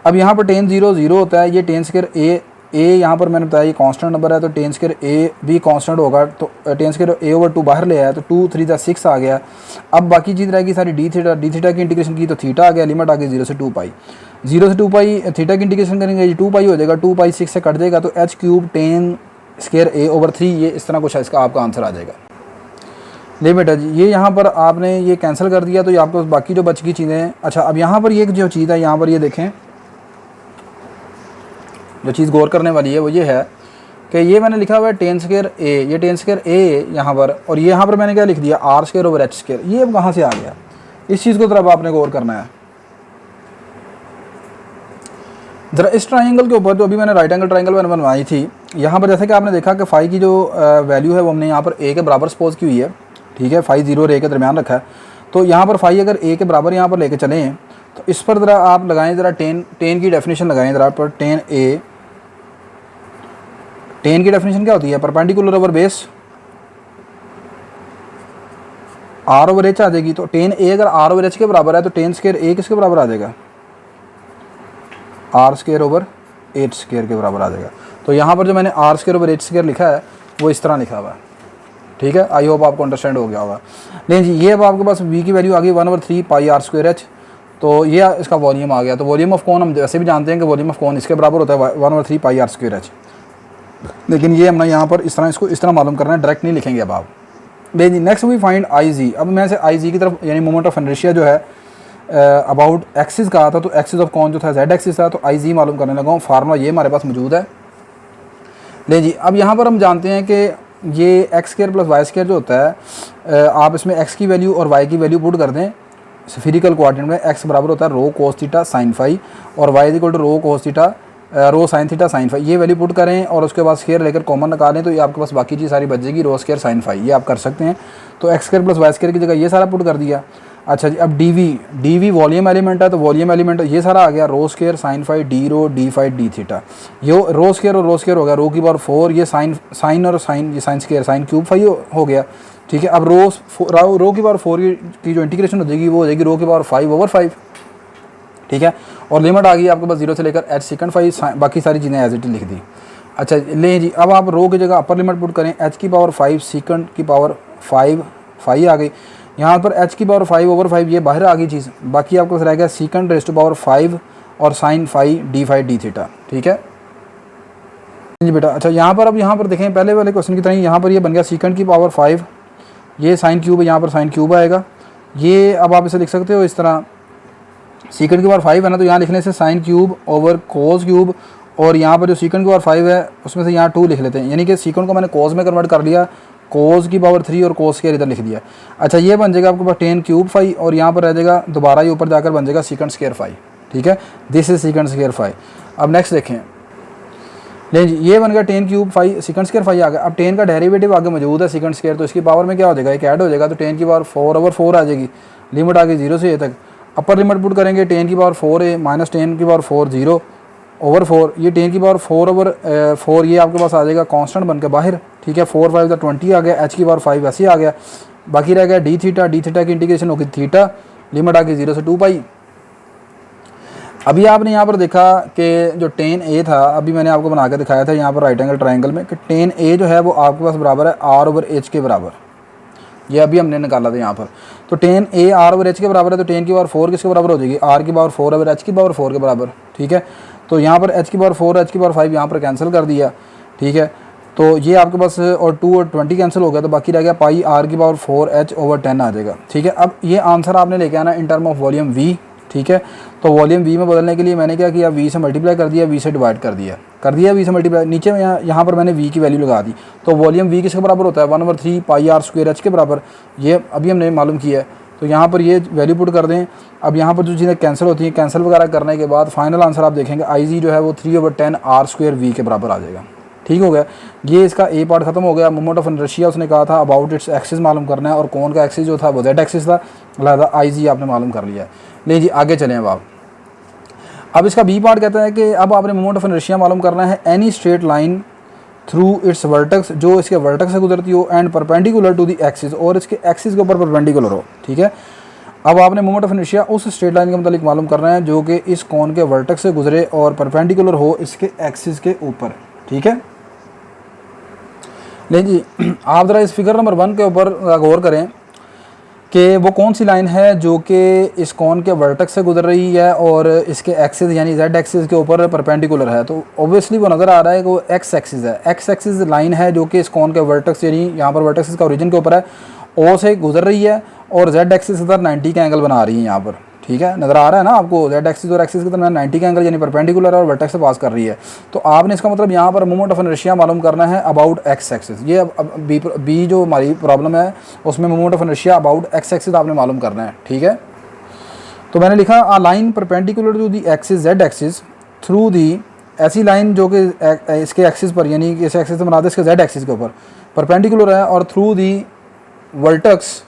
अब यहाँ पर टेन 0 होता है, ये टेन स्क्वायर ए यहाँ पर मैंने बताया ये कांस्टेंट नंबर है, तो टेन स्क्वायर ए भी कांस्टेंट होगा, तो टेन स्क्वायर ए ओवर 2 बाहर ले आया तो 2 3 6 आ गया। अब बाकी चीज़ रहेगी सारी डी थीटा की इंटीग्रेशन की तो थीटा आ गया, लिमिट आ गई 0 से 2 पाई, 0 से 2 पाई थीटा की इंटीग्रेशन करेंगे 2 पाई हो जाएगा, 2 पाई 6 से कट जाएगा, तो एच क्यूब टेन स्क्वायर ए ओवर 3 ये इस तरह कुछ है, इसका आपका आंसर आ जाएगा। ले बेटा जी, ये यहाँ पर आपने ये कैंसिल कर दिया तो ये आपको बाकी जो बच की चीज़ें हैं। अच्छा, अब यहाँ पर ये जो चीज़ है यहाँ पर ये देखें, जो चीज़ गौर करने वाली है वो ये है कि ये मैंने लिखा हुआ है टेन स्क्वायर ए, ये टेन स्क्वायर ए यहाँ पर, और ये यहाँ पर मैंने क्या लिख दिया are square over H square, ये अब कहाँ से आ गया, इस चीज़ को तरफ आपने गौर करना है। ज़रा इस ट्राइंगल के ऊपर जो अभी मैंने राइट एंगल ट्राइंगल मैंने बनवाई थी, यहाँ पर जैसे कि आपने देखा कि फाई की जो वैल्यू है वो हमने यहाँ पर ए के बराबर सपोज की हुई है, ठीक है, फाई 0 और ए के दरमियान रखा है, तो यहाँ पर फाई अगर ए के बराबर यहाँ पर लेके चलें तो इस पर ज़रा आप लगाएं, ज़रा टेन की डेफिनेशन लगाएं ज़रा पर, टेन ए, टेन की डेफिनेशन क्या होती है, perpendicular over base R over H आ जाएगी, तो टेन ए अगर आर ओवर एच के बराबर है तो टेन स्क्वायर ए किसके बराबर आ जाएगा, r square over H square के बराबर आ जाएगा। तो यहाँ पर जो मैंने r square over H square लिखा है वो इस तरह लिखा हुआ है, ठीक है, आई होप आपको अंडरस्टैंड हो गया होगा। लेकिन जी ये अब आपके पास वी की वैल्यू आ गई 1 over 3 pi r square h, तो ये इसका वॉल्यूम आ गया। तो वॉल्यूम ऑफ कौन हम वैसे भी जानते हैं कि वॉल्यूम ऑफ कौन इसके बराबर होता है 1 over 3 pi r square h, लेकिन ये हमने यहाँ पर इस तरह इसको इस तरह मालूम करना है, डायरेक्ट नहीं लिखेंगे अब आप। लेकिन नेक्स्ट वी फाइंड आई जी, अब मैं से आई जी की तरफ यानी मोमेंट ऑफ इनर्शिया जो है अबाउट एक्सिस कहा था, तो एक्सिस ऑफ कौन जो था जेड एक्सिस था, तो आई जी मालूम करने लगा हूँ। फार्मूला ये हमारे पास मौजूद है। ले जी, अब यहाँ पर हम जानते हैं कि ये x square plus Y square जो होता है, आप इसमें एक्स की वैल्यू और वाई की वैल्यू पुट कर दें स्फीरिकल कोऑर्डिनेट में, एक्स बराबर होता है rho cos theta sine phi और y is equal to rho cos theta rho sine theta sine phi, ये वैल्यू पुट करें और उसके बाद स्क्वायर लेकर कॉमन निकालें तो ये आपके पास बाकी चीज़ सारी बच जाएगी, रो स्क्वायर साइन फाई, ये आप कर सकते हैं। तो x square plus Y square की जगह ये सारा पुट कर दिया। अच्छा जी, अब डी वी वॉल्यूम एलिमेंट है, तो वॉल्यूम एलिमेंट ये सारा आ गया, रो square sine phi D rho d phi D theta, ये रो स्क्वायर और रो स्क्वायर हो गया, रो की पावर 4, ये साइन और साइन, ये sine square sine cube phi हो गया, ठीक है। अब रो की पावर 4 की जो इंटीग्रेशन हो जाएगी वो हो जाएगी रो की पावर 5 ओवर 5, ठीक है, और लिमिट आ गई आपके पास 0 से लेकर एच सेकंड फाई, बाकी सारी चीज़ें एज इट लिख दी। अच्छा ले जी, अब आप रो की जगह अपर लिमिट पुट करें, एच की पावर 5 सेकंड की पावर 5 फाई आ गई, यहाँ पर एच की पावर 5 ओवर 5 ये बाहर आ गई चीज़, बाकी आपको रह गया सेकंड रेज़ टू पावर 5 और साइन फाई डी थीटा, ठीक है जी बेटा। अच्छा यहाँ पर अब यहाँ पर देखें पहले वाले क्वेश्चन की तरह यहाँ पर ये बन गया सेकंड की पावर 5, ये साइन क्यूब है, यहाँ पर साइन क्यूब आएगा, ये अब आप इसे लिख सकते हो इस तरह, सेकंड की पावर 5 है ना, तो यहाँ लिखने से sine cube over cos cube, और यहाँ पर जो सेकंड की पावर 5 है उसमें से यहाँ 2 लिख लेते हैं, यानी कि सेकंड को मैंने कोस में कन्वर्ट कर लिया, कोस की पावर 3 और कोस के इधर लिख दिया। अच्छा ये बन जाएगा आपके पास 10 क्यूब फाई, और यहाँ पर रह जाएगा दोबारा ये ऊपर जाकर बन जाएगा सेकंड स्क्वायर फाई, ठीक है, this is second square phi. अब नेक्स्ट देखें, लेकिन ये बन गया 10 cube phi, second square phi आ गया। अब 10 का डेरिवेटिव आगे मौजूद है सेकंड स्क्वायर, तो इसकी पावर में क्या हो जाएगा, एक ऐड हो जाएगा, तो 10 की पावर 4 ओवर 4 आ जाएगी, लिमिट आ गई 0 से ए तक। अपर लिमिट पुट करेंगे 10 की पावर 4a माइनस 10 की पावर 4 0 ओवर 4, ये 10 की पावर 4 ओवर 4 ये आपके पास आ जाएगा कांस्टेंट बन के बाहर, ठीक है। 4 5 20 आ गया, h की पावर 5 ऐसे आ गया। बाकी रह गया डी थीटा की इंटीग्रेशन होगी थीटा, लिमिट आ गई 0 से 2 पाई। अभी आपने यहाँ पर देखा कि जो टेन ए था, अभी मैंने आपको बना के दिखाया था यहाँ पर राइट एंगल ट्रायंगल में, कि टेन ए जो है वो आपके पास बराबर है आर ओवर एच के बराबर। ये अभी हमने निकाला था यहाँ पर। तो ten A R over H के बराबर है, तो 10 की पावर 4 किसके बराबर हो जाएगी, आर की पावर 4 ओवर एच की पावर 4 के बराबर, ठीक है। तो यहाँ पर एच की पावर 4 एच की पावर 5 यहाँ पर कैंसिल कर दिया, ठीक है। तो ये आपके पास और 2 और 20 कैंसिल हो गया, तो बाकी रह गया पाई आर की पावर 4 एच ओवर 10 आ जाएगा, ठीक है। अब ये आंसर आपने लेके आना in term of volume we, ठीक है। तो वॉल्यूम वी में बदलने के लिए मैंने क्या किया, वी से मल्टीप्लाई कर दिया, वी से डिवाइड कर दिया वी से मल्टीप्लाई, नीचे में यहाँ पर मैंने वी की वैल्यू लगा दी। तो वॉल्यूम वी किसके बराबर होता है, 1/3 पाई आर स्क्वायर एच के बराबर, ये अभी हमने मालूम किया है। तो यहाँ पर ये वैल्यू पुट कर दें। अब यहाँ पर जो चीज़ें कैंसिल होती हैं, कैंसिल वगैरह करने के बाद फाइनल आंसर आप देखेंगे आई जी जो है वो 3/10 आर स्क्वायर वी के बराबर आ जाएगा, ठीक हो गया। ये इसका ए पार्ट खत्म हो गया। मोमेंट ऑफ इनर्शिया उसने कहा था अबाउट इट्स एक्सिस मालूम करना है, और कौन का एक्सिस जो था वो जेड एक्सिस था, लिहाजा आई जी आपने मालूम कर लिया है। ले जी आगे चलें अब इसका बी पार्ट कहता है कि अब आपने मोमेंट ऑफ इनर्शिया मालूम करना है any straight line through its vertex, जो इसके वर्टेक्स से गुजरती हो, and perpendicular to the axis, और इसके एक्सिस के ऊपर परपेंडिकुलर हो, ठीक है। अब आपने मोमेंट ऑफ इनर्शिया उस स्ट्रेट लाइन के मतलब मालूम करना है जो कि इस कोन के वर्टेक्स से गुजरे और परपेंडिकुलर हो इसके एक्सिस के ऊपर, ठीक है। ले जी आप ज़रा इस फिगर नंबर 1 के ऊपर गौर करें कि वो कौन सी लाइन है जो कि इस कोन के वर्टेक्स से गुजर रही है और इसके एक्सिस यानी जेड एक्सिस के ऊपर परपेंडिकुलर है। तो ऑब्वियसली वो नज़र आ रहा है कि वो एक्स एक्सिस है, एक्स एक्सिस लाइन है जो कि इस कोन के वर्टेक्स यानी यहाँ पर वर्टेक्स का ओरिजिन के ऊपर है, ओ से गुजर रही है, और जेड एक्सिस के साथ 90 का एंगल बना रही है यहाँ पर, ठीक है। नज़र आ रहा है ना आपको, जेड एक्सिस और एक्सिस के दरमियान 90 का एंगल यानी परपेंडिकुलर है और वर्टेक्स से पास कर रही है। तो आपने इसका मतलब यहाँ पर मोमेंट ऑफ इनर्शिया मालूम करना है अबाउट एक्स एक्सिस। ये अब बी जो हमारी प्रॉब्लम है उसमें moment of inertia about x axis आपने मालूम करना है, ठीक है। तो मैंने लिखा a line perpendicular to the axis z axis through the, ऐसी लाइन जो कि इसके एक्सिस पर यानी इस एक्सिस से बनाते इसके जेड एक्सिस के ऊपर परपेंडिकुलर है, और through the vertex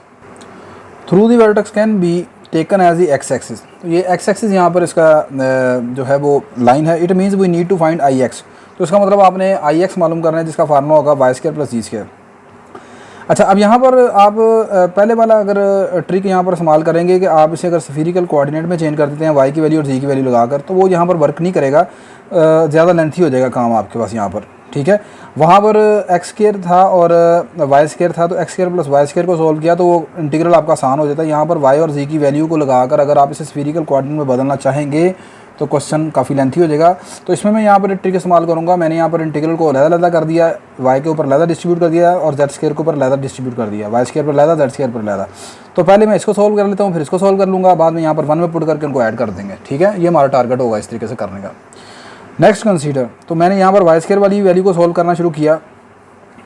can be taken as the x axis. तो ये एक्स एक्सिस यहाँ पर इसका जो है वो लाइन है। It means we need to find I x. तो इसका मतलब आपने आई एक्स मालूम करना है जिसका फार्मूला होगा Y square plus Z square. अच्छा अब यहाँ पर आप पहले वाला अगर ट्रिक यहाँ पर इस्तेमाल करेंगे कि आप इसे अगर स्फीरिकल कोऑर्डिनेट में चेंज कर देते हैं वाई की वैल्यू और जी की वैल्यू लगाकर, तो वो यहाँ पर वर्क नहीं करेगा, ज़्यादा लेंथी हो जाएगा काम आपके पास यहाँ पर, ठीक है। वहाँ पर एक्स स्क्वायर था और वाई स्क्वायर था, तो x square plus Y square को सोल्व किया तो वो इंटीग्रल आपका आसान हो जाता है। यहाँ पर वाई और जी की वैल्यू को लगाकर अगर आप इसे स्फीरिकल कोऑर्डिनेट में बदलना चाहेंगे तो क्वेश्चन काफ़ी लेंथी हो जाएगा। तो इसमें मैं यहाँ पर एक ट्रिक इस्तेमाल करूँगा। मैंने यहाँ पर इंटीग्रल को लहदा कर दिया, वाई के ऊपर लहदा डिस्ट्रीब्यूट कर दिया और जेड स्क्वायर के ऊपर लहदा डिस्ट्रीब्यूट कर दिया, वाई स्क्वायर पर लहदा जेड स्क्वायर पर लहदा। तो पहले मैं इसको सोल्व कर लेता हूँ, फिर इसको सोल्व कर लूँगा, बाद में यहाँ पर 1 में पुट करके उनको ऐड कर देंगे, ठीक है। ये हमारा टारगेट होगा इस तरीके से करने का। नेक्स्ट कंसीडर, तो मैंने यहाँ पर वाई स्क्वायर वाली वैल्यू को सोल्व करना शुरू किया,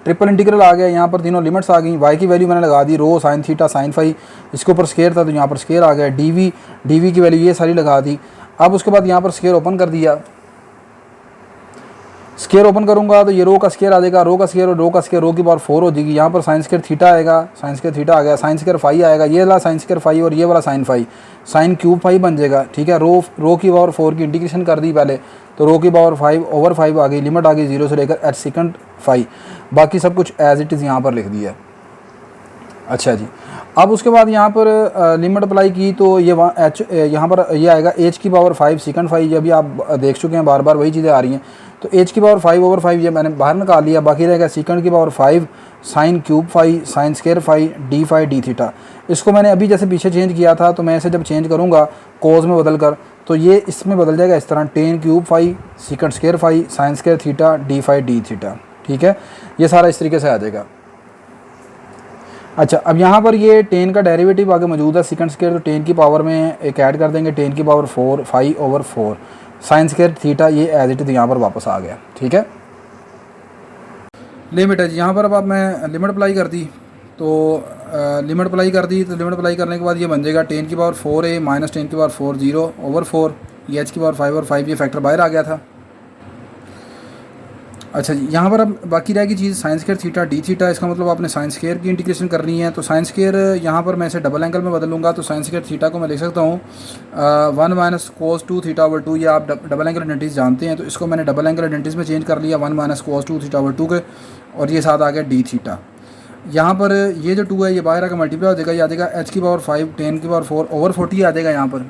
ट्रिपल इंटीग्रल आ गया, यहाँ पर तीनों लिमिट्स आ गई। वाई की वैल्यू मैंने लगा दी rho sine theta sine phi, इसके ऊपर स्केयर था तो यहाँ पर स्केयर आ गया। डी की वैल्यू ये सारी लगा दी। अब उसके बाद यहाँ पर स्केयर ओपन कर दिया, स्केयर ओपन करूँगा तो ये रो का स्केयर आ जाएगा, रो का स्केयर और रो का स्केयर, रो की पावर 4 हो जाएगी। यहाँ पर साइन स्केयर थीटा आएगा, साइन स्केयर थीटा आ गया, साइन स्केयर फाई आएगा, ये वाला साइन स्केयर फाई और ये वाला sine phi, sine cube phi बन जाएगा, ठीक है। रो की पावर 4 की इंटीग्रेशन कर दी पहले, तो रो की पावर 5 ओवर 5 आ गई, लिमिट आ गई 0 से लेकर एच सेकंड फाई, बाकी सब कुछ एज इट इज़ यहाँ पर लिख दिया। अच्छा जी, अब उसके बाद यहाँ पर लिमिट अप्लाई की तो ये एच यहाँ पर ये आएगा एच की पावर 5 सेकंड फाई, ये भी आप देख चुके हैं, बार बार वही चीज़ें आ रही हैं। तो एच की पावर 5 ओवर 5 ये मैंने बाहर निकाल लिया, बाकी रहेगा सेकंड की power 5 sine cube phi sine square phi D theta. इसको मैंने अभी जैसे पीछे चेंज किया था, तो मैं इसे जब चेंज करूँगा कोज में बदल कर, तो ये इसमें बदल जाएगा इस तरह, tan cube phi second square phi sine square theta D theta, ठीक है। ये सारा इस तरीके से आ जाएगा। अच्छा अब यहाँ पर ये 10 का डेरिवेटिव आगे मौजूद है, सेकंड स्केयर, तो 10 की पावर में एक ऐड कर देंगे, 10 की power 4 5 over 4 sign square theta, ये एज इट इज़ यहाँ पर वापस आ गया, ठीक है। लिमिट है जी, यहाँ पर अब मैं लिमिट अप्लाई कर दी, तो लिमिट अप्लाई करने के बाद ये बन जाएगा 10 की पावर 4a माइनस 10 की पावर 4 0 ओवर 4, ये h की पावर 5 और 5 ये फैक्टर बाहर आ गया था। अच्छा जी, यहाँ पर अब बाकी रहेगी चीज़ sine square theta D theta. इसका मतलब आपने साइन स्क्वायर की इंटीग्रेशन करनी है। तो साइन स्क्वायर यहाँ पर मैं इसे डबल एंगल में बदलूंगा, तो साइन स्क्वायर थीटा को मैं लिख सकता हूँ 1 माइनस कोस 2 थीटा ओवर 2। ये आप डबल एंगल आइडेंटिटीज जानते हैं, तो इसको मैंने डबल एंगल आइडेंटिटीज में चेंज कर लिया 1 माइनस कोस 2 थीटा ओवर 2 के, और ये साथ आ गया डी थीटा। यहाँ पर ये जो 2 है ये बाहर आकर मल्टीप्लाई हो जाएगा, ये आ जाएगा h की पावर 5 10 की पावर 4 ओवर 40 आ जाएगा यहाँ पर।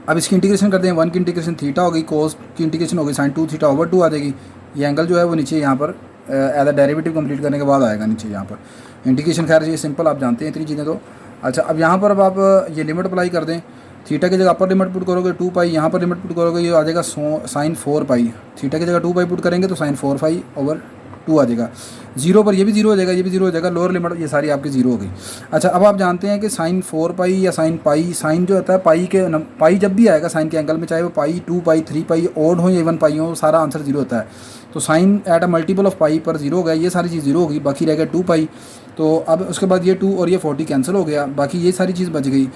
अब इसकी इंटीग्रेशन करते हैं, 1 की इंटीग्रेशन थीटा हो गई, कोस की इंटीग्रेशन हो गई साइन 2 थीटा ओवर 2 आ जाएगी। ये एंगल जो है वो नीचे यहाँ पर एज अ डेरिवेटिव कंप्लीट करने के बाद आएगा नीचे यहाँ पर इंटीग्रेशन। खैर ये सिंपल आप जानते हैं इतनी चीज़ें तो। अच्छा, अब यहाँ पर अब आप ये लिमिट अप्लाई कर दें, थीटा की जगह अपर लिमिट पुट करोगे 2 पाई, यहाँ पर लिमिट पुट करोगे ये आ जाएगा साइन 4 पाई। थीटा की जगह 2 पाई पुट करेंगे तो साइन 4 पाई ओवर 2 आ जाएगा। जीरो पर ये भी जीरो हो जाएगा, ये भी जीरो हो जाएगा, लोअर लिमिट ये सारी आपकी जीरो हो गई। अच्छा, अब आप जानते हैं कि साइन 4 पाई या साइन पाई, साइन जो होता है पाई के पाई जब भी आएगा साइन के एंगल में, चाहे वो पाई 2 पाई 3 पाई ओड हो या इवन पाई हो, सारा आंसर जीरो होता है। तो sine at a multiple of pi पर जीरो हो गया, ये सारी चीज़ जीरो होगी, बाकी रह गया 2 पाई। तो अब उसके बाद ये 2 और ये 40 कैंसिल हो गया, बाकी ये सारी चीज़ बच गई।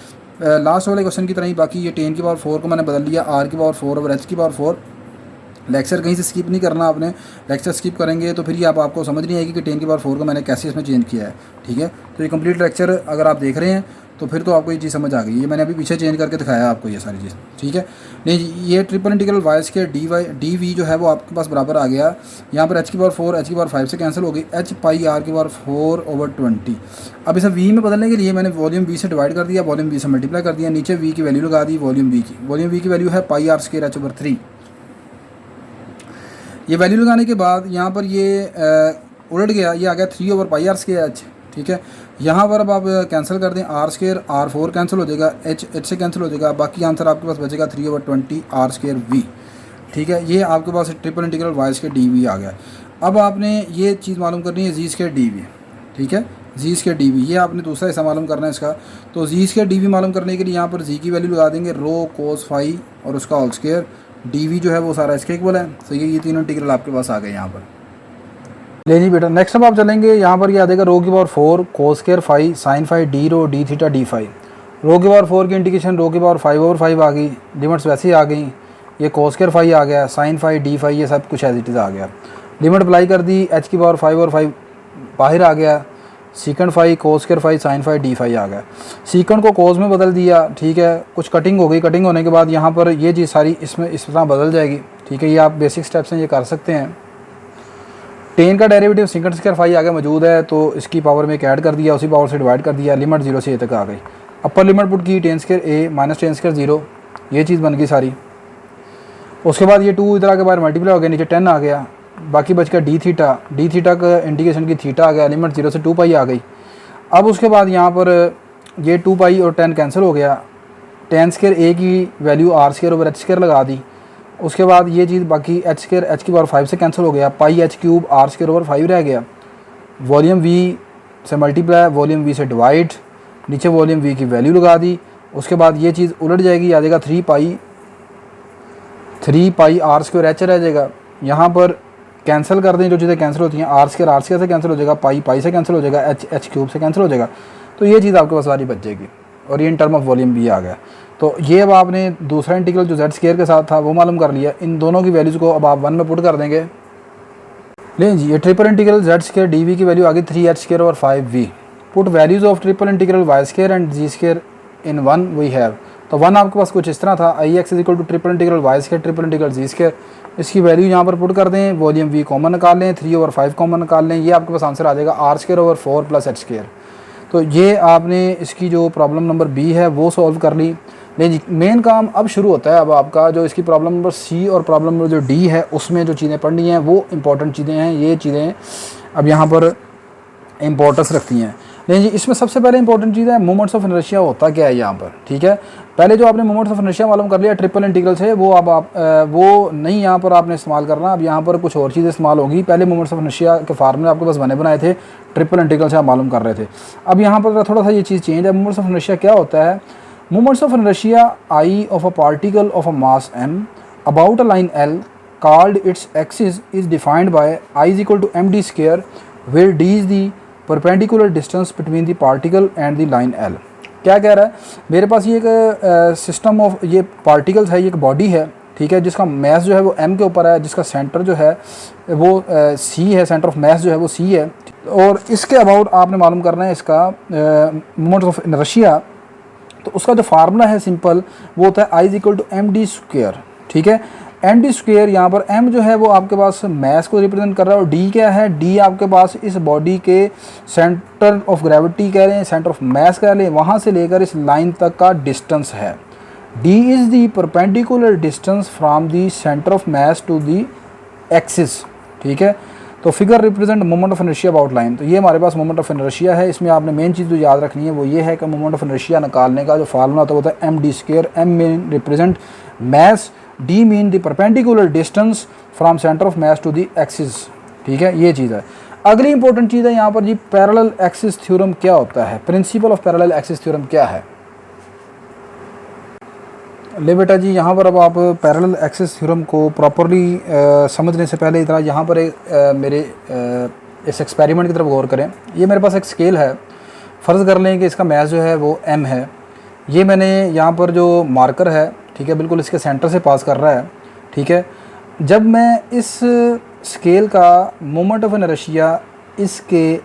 लास्ट वाले क्वेश्चन की तरह ही बाकी ये 10 की पावर 4 को मैंने बदल लिया आर की पावर 4 और एच की पावर 4। लेक्चर कहीं से स्किप नहीं करना आपने, लेक्चर स्किप करेंगे तो फिर ये आपको समझ नहीं आएगी कि 10 की पावर 4 को मैंने कैसे इसमें चेंज किया है। ठीक है, तो ये कंप्लीट लेक्चर अगर आप देख रहे हैं तो फिर तो आपको ये चीज़ समझ आ गई। ये मैंने अभी पीछे चेंज करके दिखाया आपको ये सारी चीज़। ठीक है, नहीं ये triple integral Y square D v जो है वो आपके पास बराबर आ गया। यहाँ पर एच की पावर 4 एच की पावर 5 से कैंसिल हो गई, एच पाई आर की पावर 4 ओवर 20। अब इसे वी में बदलने के लिए मैंने वॉल्यूम वी से डिवाइड कर दिया, वॉल्यूम वी से मल्टीप्लाई कर दिया, नीचे वी की वैल्यू लगा दी वॉल्यूम वी की। वॉल्यूम वी की वैल्यू है पाई आर स्क्वायर एच ओवर 3। ये वैल्यू लगाने के बाद यहाँ पर ये उलट गया, ये आ गया 3 over pi r square h. ठीक है, यहाँ पर अब आप कैंसिल कर दें, आर स्क्वायर आर 4 कैंसिल हो जाएगा, एच से कैंसिल हो जाएगा, बाकी आंसर आपके पास बचेगा 3 ओवर 20 आर स्क्वायर वी। ठीक है, ये आपके पास triple integral Y square D V आ गया। अब आपने ये चीज़ मालूम करनी है जी स्क्वायर डी वी। ठीक है, जी स्क्वायर डी वी, ये आपने दूसरा हिस्सा मालूम करना है इसका। तो जी स्क्वायर डी वी मालूम करने के लिए यहाँ पर जी की वैल्यू लगा देंगे रो कोस फाई और उसका होल स्क्वायर, डी वी जो है वो सारा इसके इक्वल है। तो ये तीनों इंटीग्रल आपके पास आ गए यहाँ पर। ले जी बेटा, नेक्स्ट अब आप चलेंगे, यहाँ पर ये आ जाएगा रो की power 4 cos square phi sine phi D rho D theta D phi. Rho की पावर 4 की इंटीग्रेशन रो की पावर 5 ओवर 5 आ गई, लिमिट्स वैसे ही आ गई। ये कोस स्क्वायर फाई आ गया, साइन फाई डी फाई, ये सब कुछ एज इट इज़ आ गया। लिमिट अप्लाई कर दी, एच की पावर 5 ओवर 5 बाहर आ गया, second phi cos square phi sine phi D phi आ गया। सीकेंड को कोस में बदल दिया। ठीक है, कुछ कटिंग हो गई, कटिंग होने के बाद यहाँ पर ये चीज़ सारी इसमें इस तरह बदल जाएगी। ठीक है, ये आप बेसिक स्टेप्स हैं, ये कर सकते हैं। 10 का डेरिवेटिव सेकंड स्क्वायर फाई आगे मौजूद है, तो इसकी पावर में एक ऐड कर दिया, उसी पावर से डिवाइड कर दिया, लिमिट 0 से ए तक आ गई। अपर लिमिट पुट की 10 स्क्वायर ए माइनस 10 स्क्वायर 0, ये चीज़ बन गई सारी। उसके बाद ये 2 इधर आके बाहर मल्टीप्लाई हो गया, नीचे 10 आ गया, बाकी बच गया डी थीटा का इंटीग्रेशन की थीटा आ गया, लिमिट 0 से 2 पाई आ गई। अब उसके बाद यहाँ पर ये 2 पाई और 10 कैंसिल हो गया, 10 स्क्वायर ए की value R square over H square लगा दी। उसके बाद ये चीज़ बाकी एच स्क्वायर एच की पावर 5 से कैंसिल हो गया, pi H cube R square over 5 रह गया। वॉल्यूम वी से मल्टीप्लाई, वॉल्यूम वी से डिवाइड, नीचे वॉल्यूम वी की वैल्यू लगा दी। उसके बाद ये चीज़ उलट जाएगी, आ जाएगा 3 पाई आर स्क्वायर एच रह जाएगा। यहाँ पर कैंसिल कर दें जो चीज़ें कैंसिल होती हैं, आर स्क्वायर से कैंसिल हो जाएगा, पाई से कैंसिल हो जाएगा, एच क्यूब से कैंसिल हो जाएगा। तो ये चीज़ आपके पास सारी बच जाएगी, और ये इन टर्म ऑफ वॉल्यूम भी आ गया। तो ये अब आपने दूसरा इंटीग्रल जो जेड स्क्वायर के साथ था वो मालूम कर लिया। इन दोनों की वैल्यूज़ को अब आप 1 में पुट कर देंगे। लें जी, ये triple integral z square D v की वैल्यू आ गई 3 एच स्क्वायर और 5 v. Put values of triple integral Y square and z square in 1 we have. तो 1 आपके पास कुछ इस तरह था, I x is equal to triple integral Y square triple integral z square. इसकी वैल्यू यहाँ पर पुट कर दें, वॉल्यूम वी कॉमन निकाल लें, 3 ओवर 5 कॉमन निकाल लें, ये आपके पास आंसर आ जाएगा r square over 4 plus h square. तो ये आपने इसकी जो प्रॉब्लम नंबर बी है वो सॉल्व कर ली। लेकिन मेन काम अब शुरू होता है, अब आपका जो इसकी प्रॉब्लम नंबर सी और प्रॉब्लम नंबर जो डी है उसमें जो चीज़ें पढ़नी हैं वो इंपॉर्टेंट चीज़ें हैं। ये चीज़ें अब यहाँ पर इंपॉर्टेंस रखती हैं। लेकिन जी इसमें सबसे पहले इंपॉर्टेंट चीज़ है मोमेंट्स ऑफ इनर्शिया होता क्या है यहाँ पर। ठीक है, पहले जो आपने मोमेंट्स ऑफ इनर्शिया मालूम कर लिया ट्रिपल इंटीग्रल से, वो अब आप वो नहीं यहाँ पर आपने इस्तेमाल करना। अब यहाँ पर कुछ और चीज़ें इस्तेमाल होगी। पहले मोमेंट्स ऑफ इनर्शिया के फार्मूले आपके पास बने बनाए थे, ट्रिपल इंटीग्रल से आप मालूम कर रहे थे। अब यहाँ पर थोड़ा सा ये चीज़ चेंज है। मोमेंट्स ऑफ इनर्शिया क्या होता है? Moments of inertia I of a particle of a mass m about a line L called its axis is defined by I is equal to md square where d is the perpendicular distance between the particle and the line L। क्या कह रहा है? मेरे पास ये एक system of ये particles है, ये एक बॉडी है। ठीक है, जिसका मैस जो है वो m के ऊपर है, जिसका सेंटर जो है वो c है, सेंटर ऑफ मैस जो है वो c है। और इसके अबाउट आपने मालूम करना है इसका मोमेंट ऑफ इनर्शिया। तो उसका जो फार्मूला है सिंपल, वो होता है I is equal to m D square. ठीक है, एम डी स्क्वेयर, यहाँ पर m जो है वो आपके पास मैस को रिप्रेजेंट कर रहा है, और d क्या है, d आपके पास इस बॉडी के सेंटर ऑफ ग्रेविटी कह रहे हैं, सेंटर ऑफ मैस कह रहे हैं, वहाँ से लेकर इस लाइन तक का डिस्टेंस है। d is the perpendicular distance from the centre of mass to the axis. ठीक है, तो figure represent moment of inertia about line. तो ये हमारे पास मोमेंट ऑफ इनर्शिया है। इसमें आपने मेन चीज़ जो याद रखनी है वो ये है कि मोमेंट ऑफ इनर्शिया निकालने का जो फार्मूला होता है वो होता है M D square. M mean represent mass, D mean the perpendicular distance from centre of mass to the axis. ठीक है, ये चीज़ है। अगली इंपॉर्टेंट चीज़ है यहाँ पर जी, पैरेलल एक्सिस थ्योरम क्या होता है, principal of parallel axis theorem क्या है। ले बेटा जी, यहाँ पर अब आप पैरेलल एक्सिस थ्योरम को प्रॉपरली समझने से पहले इतना यहाँ पर मेरे इस एक्सपेरिमेंट की तरफ गौर करें। ये मेरे पास एक स्केल है, फ़र्ज़ कर लें कि इसका मैस जो है वो m है। ये मैंने यहाँ पर जो मार्कर है, ठीक है, बिल्कुल इसके सेंटर से पास कर रहा है। ठीक है, जब मैं इस स्केल का मोमेंट ऑफ इनर्शिया इसके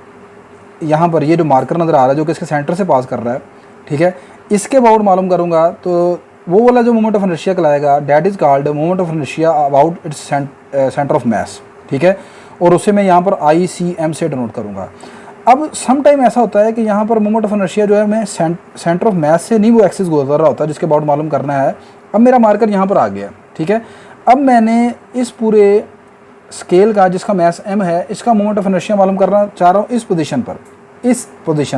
यहाँ पर ये जो मार्कर नज़र आ रहा है जो कि इसके सेंटर से पास कर रहा है, ठीक है, इसके अबाउट मालूम करूँगा तो वो वाला जो मोमेंट ऑफ इनर्शिया कहलाएगा, that is called moment of inertia about it's centre of mess. ठीक है, और उसे मैं यहाँ पर ICM से डिनोट करूँगा। अब सम टाइम ऐसा होता है कि यहाँ पर मोमेंट ऑफ इनर्शिया जो है मैं सेंटर ऑफ मैस से नहीं, वो एक्सिस गुजर रहा होता है जिसके अबाउट मालूम करना है। अब मेरा मार्कर यहाँ पर आ गया। ठीक है, अब मैंने इस पूरे स्केल का जिसका मैस m है, इसका मोमेंट ऑफ इनर्शिया मालूम करना चाह रहा हूँ इस पोजीशन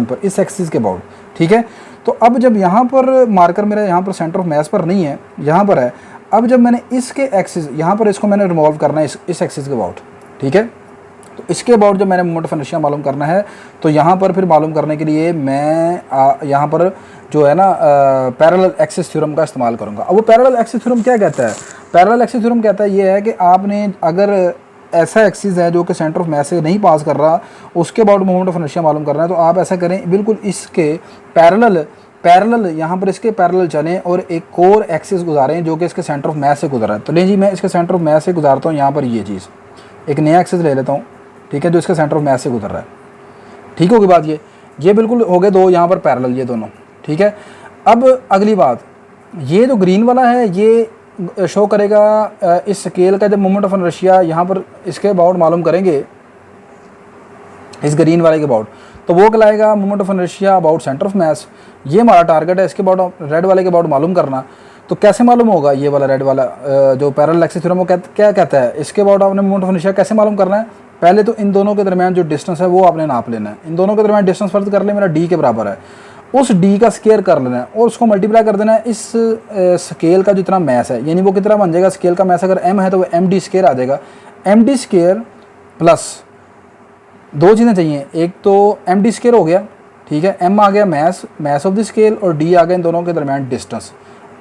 पर, इस एक्सिस के अबाउट। ठीक है, तो अब जब यहाँ पर मार्कर मेरा यहाँ पर सेंटर ऑफ मैस पर नहीं है, यहाँ पर है, अब जब मैंने इसके एक्सिस यहाँ पर इसको मैंने रिवॉल्व करना है इस एक्सिस के अबाउट। ठीक है, तो इसके अबाउट जब मैंने मोमेंट ऑफ इनर्शिया मालूम करना है, तो यहाँ पर फिर मालूम करने के लिए मैं यहाँ पर जो है ना पैरेलल एक्सिस थ्योरम का इस्तेमाल करूँगा। अब वो पैरेलल एक्सिस थ्योरम क्या कहता है, पैरेलल एक्सिस थ्योरम कहता है ये है कि आपने अगर ऐसा एक्सिस है जो कि सेंटर ऑफ मैस से नहीं पास कर रहा, उसके अबाउट मोमेंट ऑफ इनर्शिया मालूम करना है, तो आप ऐसा करें, बिल्कुल इसके पैरेलल यहाँ पर इसके पैरेलल चलें और एक कोर एक्सिस गुजारें जो कि इसके सेंटर ऑफ मैस से गुजरा है। तो ले जी, मैं इसके सेंटर ऑफ मैस से गुजारता हूँ यहाँ पर ये चीज़, एक नया एक्सिस ले लेता हूँ। ठीक है, जो इसके सेंटर ऑफ मैस से गुजर रहा है। ठीक होगी बात, ये बिल्कुल हो गए दो यहाँ पर पैरेलल, ये दोनों। ठीक है, अब अगली बात, ये जो ग्रीन वाला है ये शो करेगा इस स्केल का जब मोमेंट ऑफ इनर्शिया यहाँ पर इसके अबाउट मालूम करेंगे, इस ग्रीन वाले के अबाउट, तो वो कहलाएगा moment of inertia about centre of mess. ये हमारा टारगेट है, इसके अबाउट रेड वाले के अबाउट मालूम करना। तो कैसे मालूम होगा ये वाला रेड वाला जो पैरेलल एक्सिस थ्योरम वो क्या कहता है, इसके अबाउट आपने मोमेंट ऑफ इनर्शिया कैसे मालूम करना है। पहले तो इन दोनों के दरमियान जो डिस्टेंस है वो आपने नाप लेना है। इन दोनों के दरमियान डिस्टेंस फर्ज कर ले मेरा d के बराबर है, उस d का स्केयर कर लेना है और उसको मल्टीप्लाई कर देना है इस स्केल का जितना मैस है, यानी वो कितना बन जाएगा, स्केल का मैस अगर m है तो वो md स्केयर आ जाएगा। md स्केयर प्लस दो चीज़ें चाहिए, एक तो md स्केयर हो गया, ठीक है, m आ गया मैस ऑफ द स्केल, और d आ गया इन दोनों के दरमियान डिस्टेंस।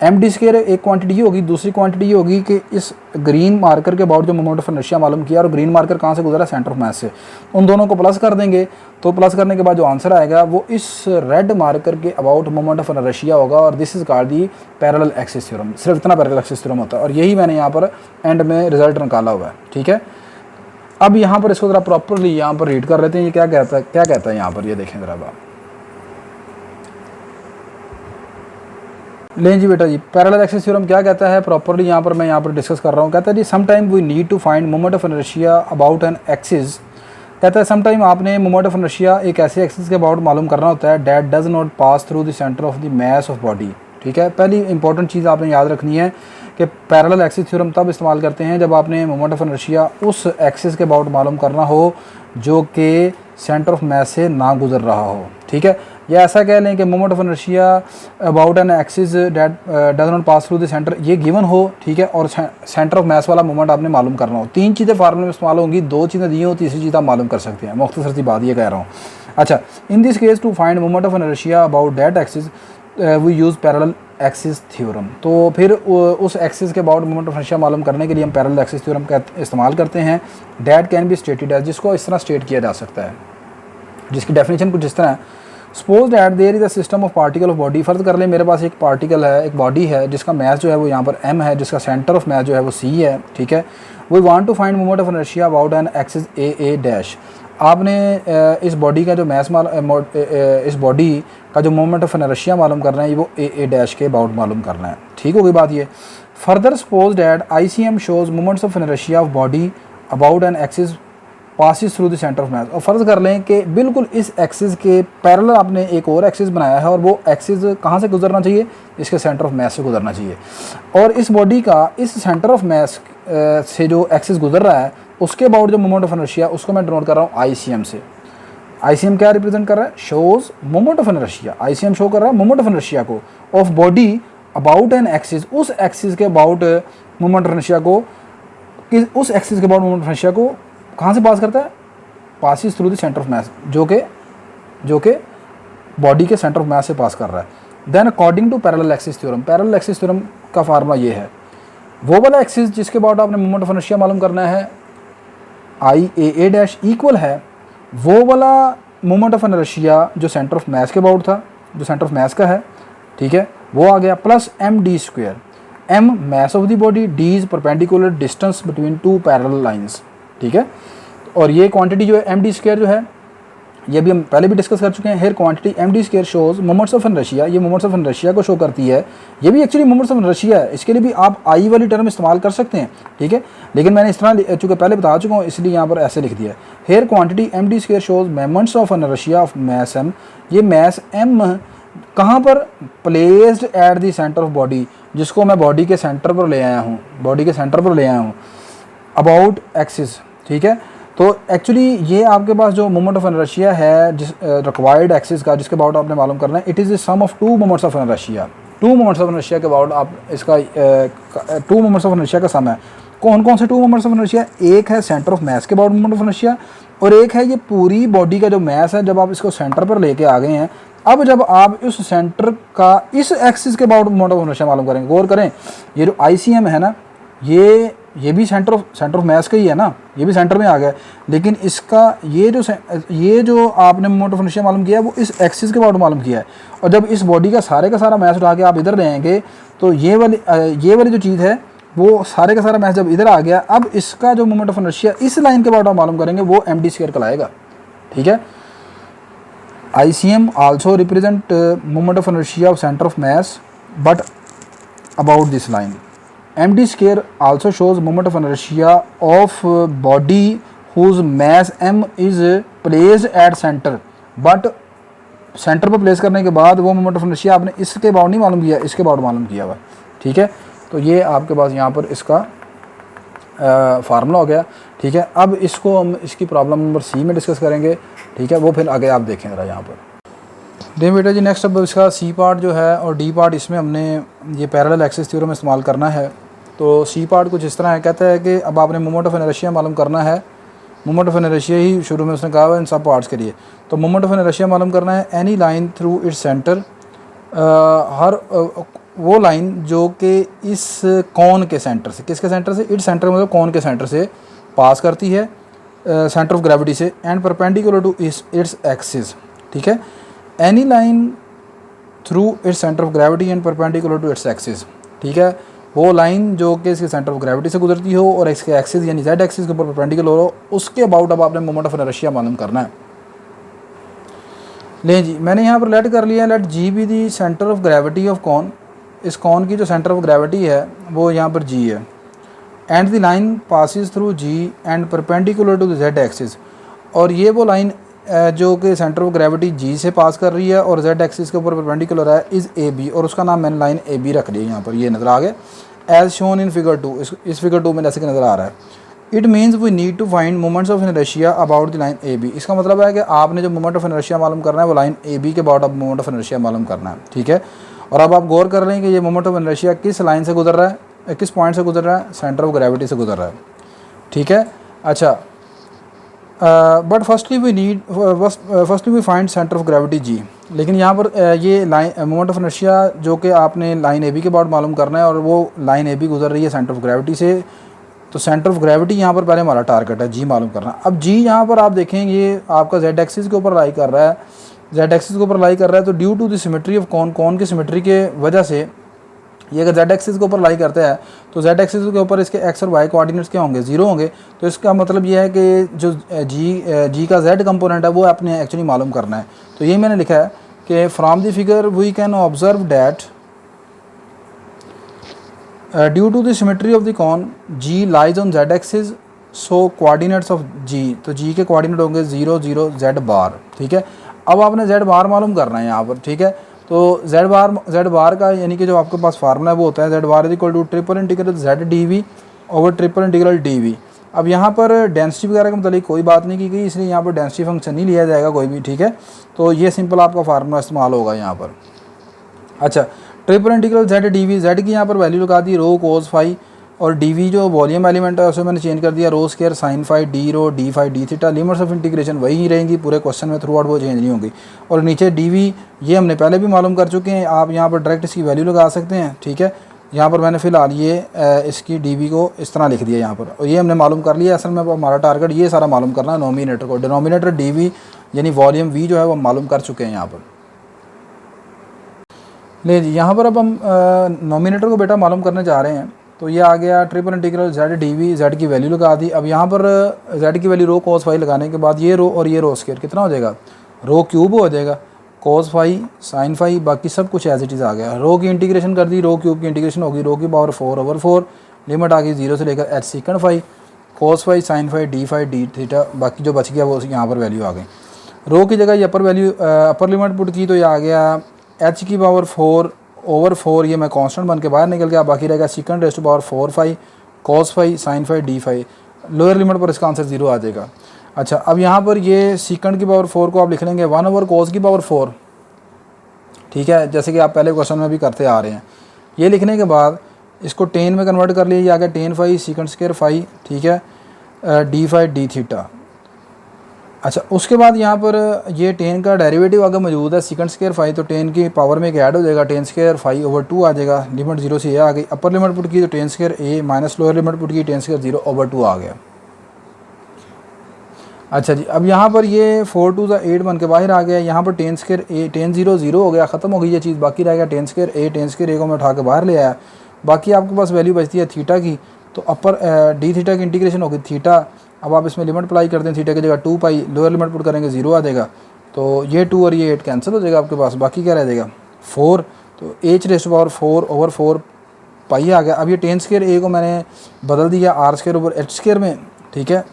md स्केयर एक क्वांटिटी होगी, दूसरी क्वांटिटी होगी कि इस ग्रीन मार्कर के अबाउट जो मोमेंट ऑफ इनर्शिया मालूम किया, और ग्रीन मार्कर कहाँ से गुजरा, सेंटर ऑफ मैस से, उन दोनों को प्लस कर देंगे। तो प्लस करने के बाद जो आंसर आएगा वो इस रेड मार्कर के अबाउट मोमेंट ऑफ इनर्शिया होगा, और this is called the parallel axis theorem. सिर्फ इतना पैरेलल एक्सिस थ्योरम होता है, और यही मैंने यहाँ पर एंड में रिजल्ट निकाला हुआ है। ठीक है, अब यहाँ पर इसको ज़रा प्रॉपरली यहाँ पर रीड कर लेते हैं, ये क्या कहता है यहाँ पर, ये देखें ज़रा आप। लें जी बेटा जी, पैरेलल एक्सिस थ्योरम क्या कहता है प्रॉपरली यहाँ पर मैं यहाँ पर डिस्कस कर रहा हूँ। कहता है जी, some time we need to find moment of inertia about an axis. कहता है सम टाइम आपने मोमेंट ऑफ इनर्शिया एक ऐसे एक्सिस के अबाउट मालूम करना होता है that does not pass through the centre of the mass of body. ठीक है, पहली इंपॉर्टेंट चीज़ आपने याद रखनी है कि पैरेलल एक्सिस थ्योरम तब इस्तेमाल करते हैं जब आपने मोमेंट ऑफ इनर्शिया उस एक्सिस के अबाउट मालूम करना हो जो कि सेंटर ऑफ मैस से ना गुजर रहा हो। ठीक है, या ऐसा कह लें कि moment of inertia about an axis that does not pass through the centre, ये गिवन हो। ठीक है, और सेंटर ऑफ मैस वाला मोमेंट आपने मालूम करना हो। तीन चीज़ें फार्मूले में इस्तेमाल होंगी, दो चीज़ें दी हो, तीसरी चीज़ आप मालूम कर सकते हैं। मुख्तसर सी बात ये कह रहा हूँ। अच्छा, in this case to find moment of inertia about that axis we use parallel axis theorem. तो फिर उस एक्सिस के अबाउट मोमेंट ऑफ इनर्शिया मालूम करने के लिए हम पैरेलल एक्सिस थ्योरम का इस्तेमाल करते हैं। That can be stated as, जिसको इस तरह स्टेट किया जा सकता है, जिसकी डेफिनेशन कुछ इस तरह है। Suppose that there is a system of particle of body, फ़र्ज़ कर लें मेरे पास एक पार्टिकल है, एक बॉडी है जिसका मास जो है वो यहाँ पर m है, जिसका सेंटर ऑफ मास जो है वो c है, ठीक है। We want to find moment of inertia about an axis a dash. आपने इस बॉडी का जो मास इस बॉडी का जो मोमेंट ऑफ इनर्शिया मालूम करना है, वो a डैश के अबाउट मालूम करना है, ठीक हो गई बात ये। Further suppose that ICM shows moments of inertia of body about an axis passes through the centre of mass. और फ़र्ज़ कर लें कि बिल्कुल इस एक्सिस के पैरेलल आपने एक और एक्सिस बनाया है और वो एक्सिस कहाँ से गुजरना चाहिए, इसके सेंटर ऑफ मास से गुजरना चाहिए। और इस बॉडी का इस सेंटर ऑफ मास से जो एक्सिस गुजर रहा है उसके अबाउट जो मोमेंट ऑफ इनर्शिया उसको मैं डिनोट कर रहा हूँ ICM से। ICM क्या रिप्रेजेंट कर रहा है, shows moment of inertia. ICM show कर रहा है मोमेंट ऑफ इनर्शिया को of body about an axis, उस एक्सिस के अबाउट मोमेंट ऑफ इनर्शिया को, उस एक्सिस के अबाउट मोमेंट ऑफ इनर्शिया को कहाँ से पास करता है, passes through the centre of mass, जो कि बॉडी के सेंटर ऑफ मास से पास कर रहा है। Then according to parallel axis theorem, parallel axis theorem का फार्मूला ये है, वो वाला एक्सिस जिसके अबाउट आपने मोमेंट ऑफ इनर्शिया मालूम करना है IA डैश इक्वल है वो वाला मोमेंट ऑफ इनर्शिया जो सेंटर ऑफ मास के अबाउट था, जो सेंटर ऑफ मास का है, ठीक है, वो आ गया plus md²। m mass of the body, d is perpendicular distance between two parallel lines, ठीक है। और ये क्वांटिटी जो है md² जो है, ये भी हम पहले भी डिस्कस कर चुके हैं। Here quantity md² shows moments of inertia, ये मोमेंट्स ऑफ इनर्शिया को शो करती है। ये भी एक्चुअली मोमेंट्स ऑफ इनर्शिया है, इसके लिए भी आप आई वाली टर्म इस्तेमाल कर सकते हैं, ठीक है, लेकिन मैंने इस तरह चूँकि पहले बता चुका हूँ इसलिए यहाँ पर ऐसे लिख दिया है। Here quantity md² shows moments of inertia of mass m। ये मास m कहाँ पर, placed at the centre of body, जिसको मैं बॉडी के सेंटर पर ले आया हूँ, बॉडी के सेंटर पर ले आया हूँ, अबाउट एक्सिस, ठीक है। तो एक्चुअली ये आपके पास जो मोमेंट ऑफ इनर्शिया है जिस रिक्वायर्ड एक्सिस का, जिसके अबाउट आपने मालूम करना है, it is the sum of two moments of inertia. Two moments of inertia के अबाउट आप इसका टू मोमेंट्स ऑफ इनर्शिया का सम है। कौन कौन से टू मोमेंट्स ऑफ इनर्शिया, एक है सेंटर ऑफ मास के अबाउट मोमेंट ऑफ इनर्शिया, और एक है ये पूरी बॉडी का जो मास है जब आप इसको सेंटर पर लेके आ गए हैं। अब जब आप उस सेंटर का इस एक्सिस के अबाउट मोमेंट ऑफ इनर्शिया मालूम करेंगे, गौर करें, ये जो ICM है ना, ये भी सेंटर ऑफ मास का ही है ना, ये भी सेंटर में आ गया, लेकिन इसका ये जो आपने मोमेंट ऑफ इनर्शिया मालूम किया है वो इस एक्सिस के अबाउट मालूम किया है। और जब इस बॉडी का सारा मास उठा के आप इधर ले आएंगे तो ये वाली जो चीज़ है वो सारे का सारा मास जब इधर आ गया, अब इसका जो मोमेंट ऑफ इनर्शिया इस लाइन के अबाउट आप मालूम करेंगे वो md² कहलाएगा, ठीक है। ICM also represent moment of inertia of center of mass but about this line. md² also shows moment of inertia of body whose mass m is placed at center but centre पर place करने के बाद वो moment of inertia आपने इसके about नहीं मालूम किया, इसके अबाउट मालूम किया हुआ, ठीक है। तो ये आपके पास यहाँ पर इसका फार्मूला हो गया, ठीक है। अब इसको हम इसकी प्रॉब्लम नंबर C में डिस्कस करेंगे, ठीक है, वो फिर आगे आप देखें ज़रा यहाँ पर। देखें बेटा जी, नेक्स्ट अब इसका C पार्ट जो है और D पार्ट, इसमें हमने ये पैरेलल एक्सिस थ्योरम इस्तेमाल करना है। तो C पार्ट कुछ इस तरह है, कहता है कि अब आपने मोमेंट ऑफ इनर्शिया मालूम करना है। मोमेंट ऑफ इनर्शिया ही शुरू में उसने कहा हुआ इन सब पार्ट्स के लिए। तो मोमेंट ऑफ इनर्शिया मालूम करना है, any line through its centre, हर वो लाइन जो कि इस कौन के सेंटर से, किसके सेंटर से, इट्स सेंटर मतलब कौन के सेंटर से पास करती है सेंटर ऑफ ग्रेविटी से, and perpendicular to its axis, ठीक है। Any line through its centre of gravity and perpendicular to its axis, ठीक है, वो लाइन जो कि इसके सेंटर ऑफ ग्रेविटी से गुजरती हो और इसके एक्सिस यानी z एक्सिस के ऊपर परपेंडिकुलर हो, उसके अबाउट अब आपने मोमेंट ऑफ इनर्शिया मालूम करना है। लें जी, मैंने यहाँ पर लेट कर लिया, let g be the centre of gravity of cone, इस कौन की जो सेंटर ऑफ ग्रेविटी है वो यहाँ पर g है, and the line passes through g and perpendicular to the z axis, और ये वो लाइन जो कि सेंटर ऑफ ग्रेविटी g से पास कर रही है और z एक्सिस के ऊपर परपेंडिकुलर है, इज़ AB, और उसका नाम मैंने लाइन AB रख लिया यहाँ पर, ये नज़र आ गया एज शोन इन फिगर 2, इस फिगर 2 में जैसे कि नज़र आ रहा है। It means we need to find moments of inertia about the line AB। इसका मतलब है कि आपने जो मोमेंट ऑफ इनर्शिया मालूम करना है वो लाइन AB के अबाउट अब मोमेंट ऑफ इनर्शिया मालूम करना है, ठीक है। और अब आप गौर कर लें कि ये मोमेंट ऑफ इनर्शिया किस लाइन से गुजर रहा है, किस पॉइंट से गुजर रहा है, सेंटर ऑफ ग्रेविटी से गुजर रहा है, ठीक है। अच्छा, but firstly we find centre of gravity g, लेकिन यहाँ पर ये लाइन मोमेंट ऑफ इनर्शिया जो कि आपने लाइन AB के अबाउट मालूम करना है और वो लाइन AB गुजर रही है सेंटर ऑफ ग्रेविटी से, तो सेंटर ऑफ ग्रेविटी यहाँ पर पहले हमारा टारगेट है g मालूम करना। अब g यहाँ पर आप देखें ये आपका z एक्सिस के ऊपर लाई कर रहा है, जेड एक्सिस के ऊपर लाई कर रहा है, तो due to the symmetry of cone की सिमेट्री के वजह से ये अगर जेड एक्सिस के ऊपर लाई करता है तो जेड एक्सिस के ऊपर इसके एक्स और वाई कोऑर्डिनेट्स क्या होंगे, 0 होंगे। तो इसका मतलब ये है कि जो जी का जेड कंपोनेंट है वो आपने एक्चुअली मालूम करना है। तो यही मैंने लिखा है कि from the figure we can observe that due to the symmetry of the cone G lies on z axis, so coordinates of G, तो जी के कोऑर्डिनेट होंगे 0 0 जेड बार। ठीक है, अब आपने जेड बार मालूम करना है यहाँ पर। ठीक है, तो जेड बार का यानी कि जो आपके पास फार्मूला है वो होता है Z bar is equal to triple integral Z D we over triple integral D V. अब यहाँ पर डेंसिटी वगैरह के मतलब कोई बात नहीं की गई, इसलिए यहाँ पर डेंसिटी फंक्शन नहीं लिया जाएगा कोई भी। ठीक है, तो ये सिंपल आपका फार्मूला इस्तेमाल होगा यहाँ पर। अच्छा, triple integral Z D we, Z की यहाँ पर वैल्यू लगा दी रो कोस फाई, और डी वी जो वॉल्यूम एलिमेंट है उसे मैंने चेंज कर दिया rho square sine phi D rho d phi D theta. Limits of integration वही रहेंगी पूरे क्वेश्चन में थ्रू आउट, वो चेंज नहीं होंगी। और नीचे डी वी ये हमने पहले भी मालूम कर चुके हैं, आप यहाँ पर डायरेक्ट इसकी वैल्यू लगा सकते हैं। ठीक है, यहाँ पर मैंने फिलहाल ये इसकी डी वी को इस तरह लिख दिया यहाँ पर, और ये हमने मालूम कर लिया। असल में हमारा टारगेट ये सारा मालूम करना है नोमिनेटर को, डिनोमिनेटर डी वी यानी वॉल्यूम वी जो है वो मालूम कर चुके हैं यहाँ पर। ले जी, यहाँ पर अब हम नोमिनेटर को बेटा मालूम करने जा रहे हैं। तो ये आ गया triple integral Z D we, Z की वैल्यू लगा दी। अब यहाँ पर जेड की वैल्यू रो कोस फाई लगाने के बाद ये रो और ये रो स्क्वायर कितना हो जाएगा, रो क्यूब हो जाएगा, कोस फाई साइन फाई बाकी सब कुछ एज इट इज़ आ गया। रो की इंटीग्रेशन कर दी, रो क्यूब की इंटीग्रेशन होगी रो की पावर 4 ओवर 4, लिमिट आ गई 0 से लेकर H second phi, cos phi sine phi D theta, बाकी जो बच गया वो यहाँ पर वैल्यू आ गई। रो की जगह ये अपर लिमिट पुट की तो ये आ गया एच की पावर 4 ओवर 4, ये मैं कांस्टेंट बन के बाहर निकल गया, बाकी रहेगा second rest power 4 phi cos phi sine phi D phi, lower limit पर इसका आंसर 0 आ जाएगा। अच्छा, अब यहाँ पर ये सेकंड की पावर 4 को आप लिख लेंगे 1 ओवर कोस की पावर 4। ठीक है, जैसे कि आप पहले क्वेश्चन में भी करते आ रहे हैं। ये लिखने के बाद इसको 10 में कन्वर्ट कर लिया, ये आ गया 10 फाई सेकंड स्क्वायर फाई। ठीक है, डी फाई डी थीटा। अच्छा, उसके बाद यहाँ पर ये 10 का डेरिवेटिव अगर मौजूद है सेकंड स्क्वायर फाई, तो 10 की पावर में एक ऐड हो जाएगा 10 स्क्वायर फाई ओवर 2 आ जाएगा, लिमिट 0 से ये आ गई। अपर लिमिट पुट की तो 10 स्क्वायर ए माइनस लोअर लिमिट पुट की 10 स्क्वायर 0 ओवर 2 आ गया। अच्छा जी, अब यहाँ पर ये 4 2 8 बन के बाहर आ गया। यहाँ पर 10 स्क्वायर ए 10 0 0 हो गया, ख़त्म हो गई ये चीज़, बाकी रह गया 10 स्क्वायर ए को मैं उठा के बाहर ले आया। बाकी आपके पास वैल्यू बचती है थीटा की, तो अपर डी थीटा की इंटीग्रेशन होगी थीटा। अब आप इसमें लिमिट अप्लाई कर दें, थीटा की जगह 2 पाई, लोअर लिमिट पुट करेंगे 0 आ जाएगा, तो ये 2 और ये 8 कैंसिल हो जाएगा आपके पास, बाकी क्या रह जाएगा 4, तो एच रेस्ट पावर 4 ओवर 4 पाई आ गया। अब ये 10 स्क्वायर ए को मैंने बदल दिया are square over H square में। ठीक है,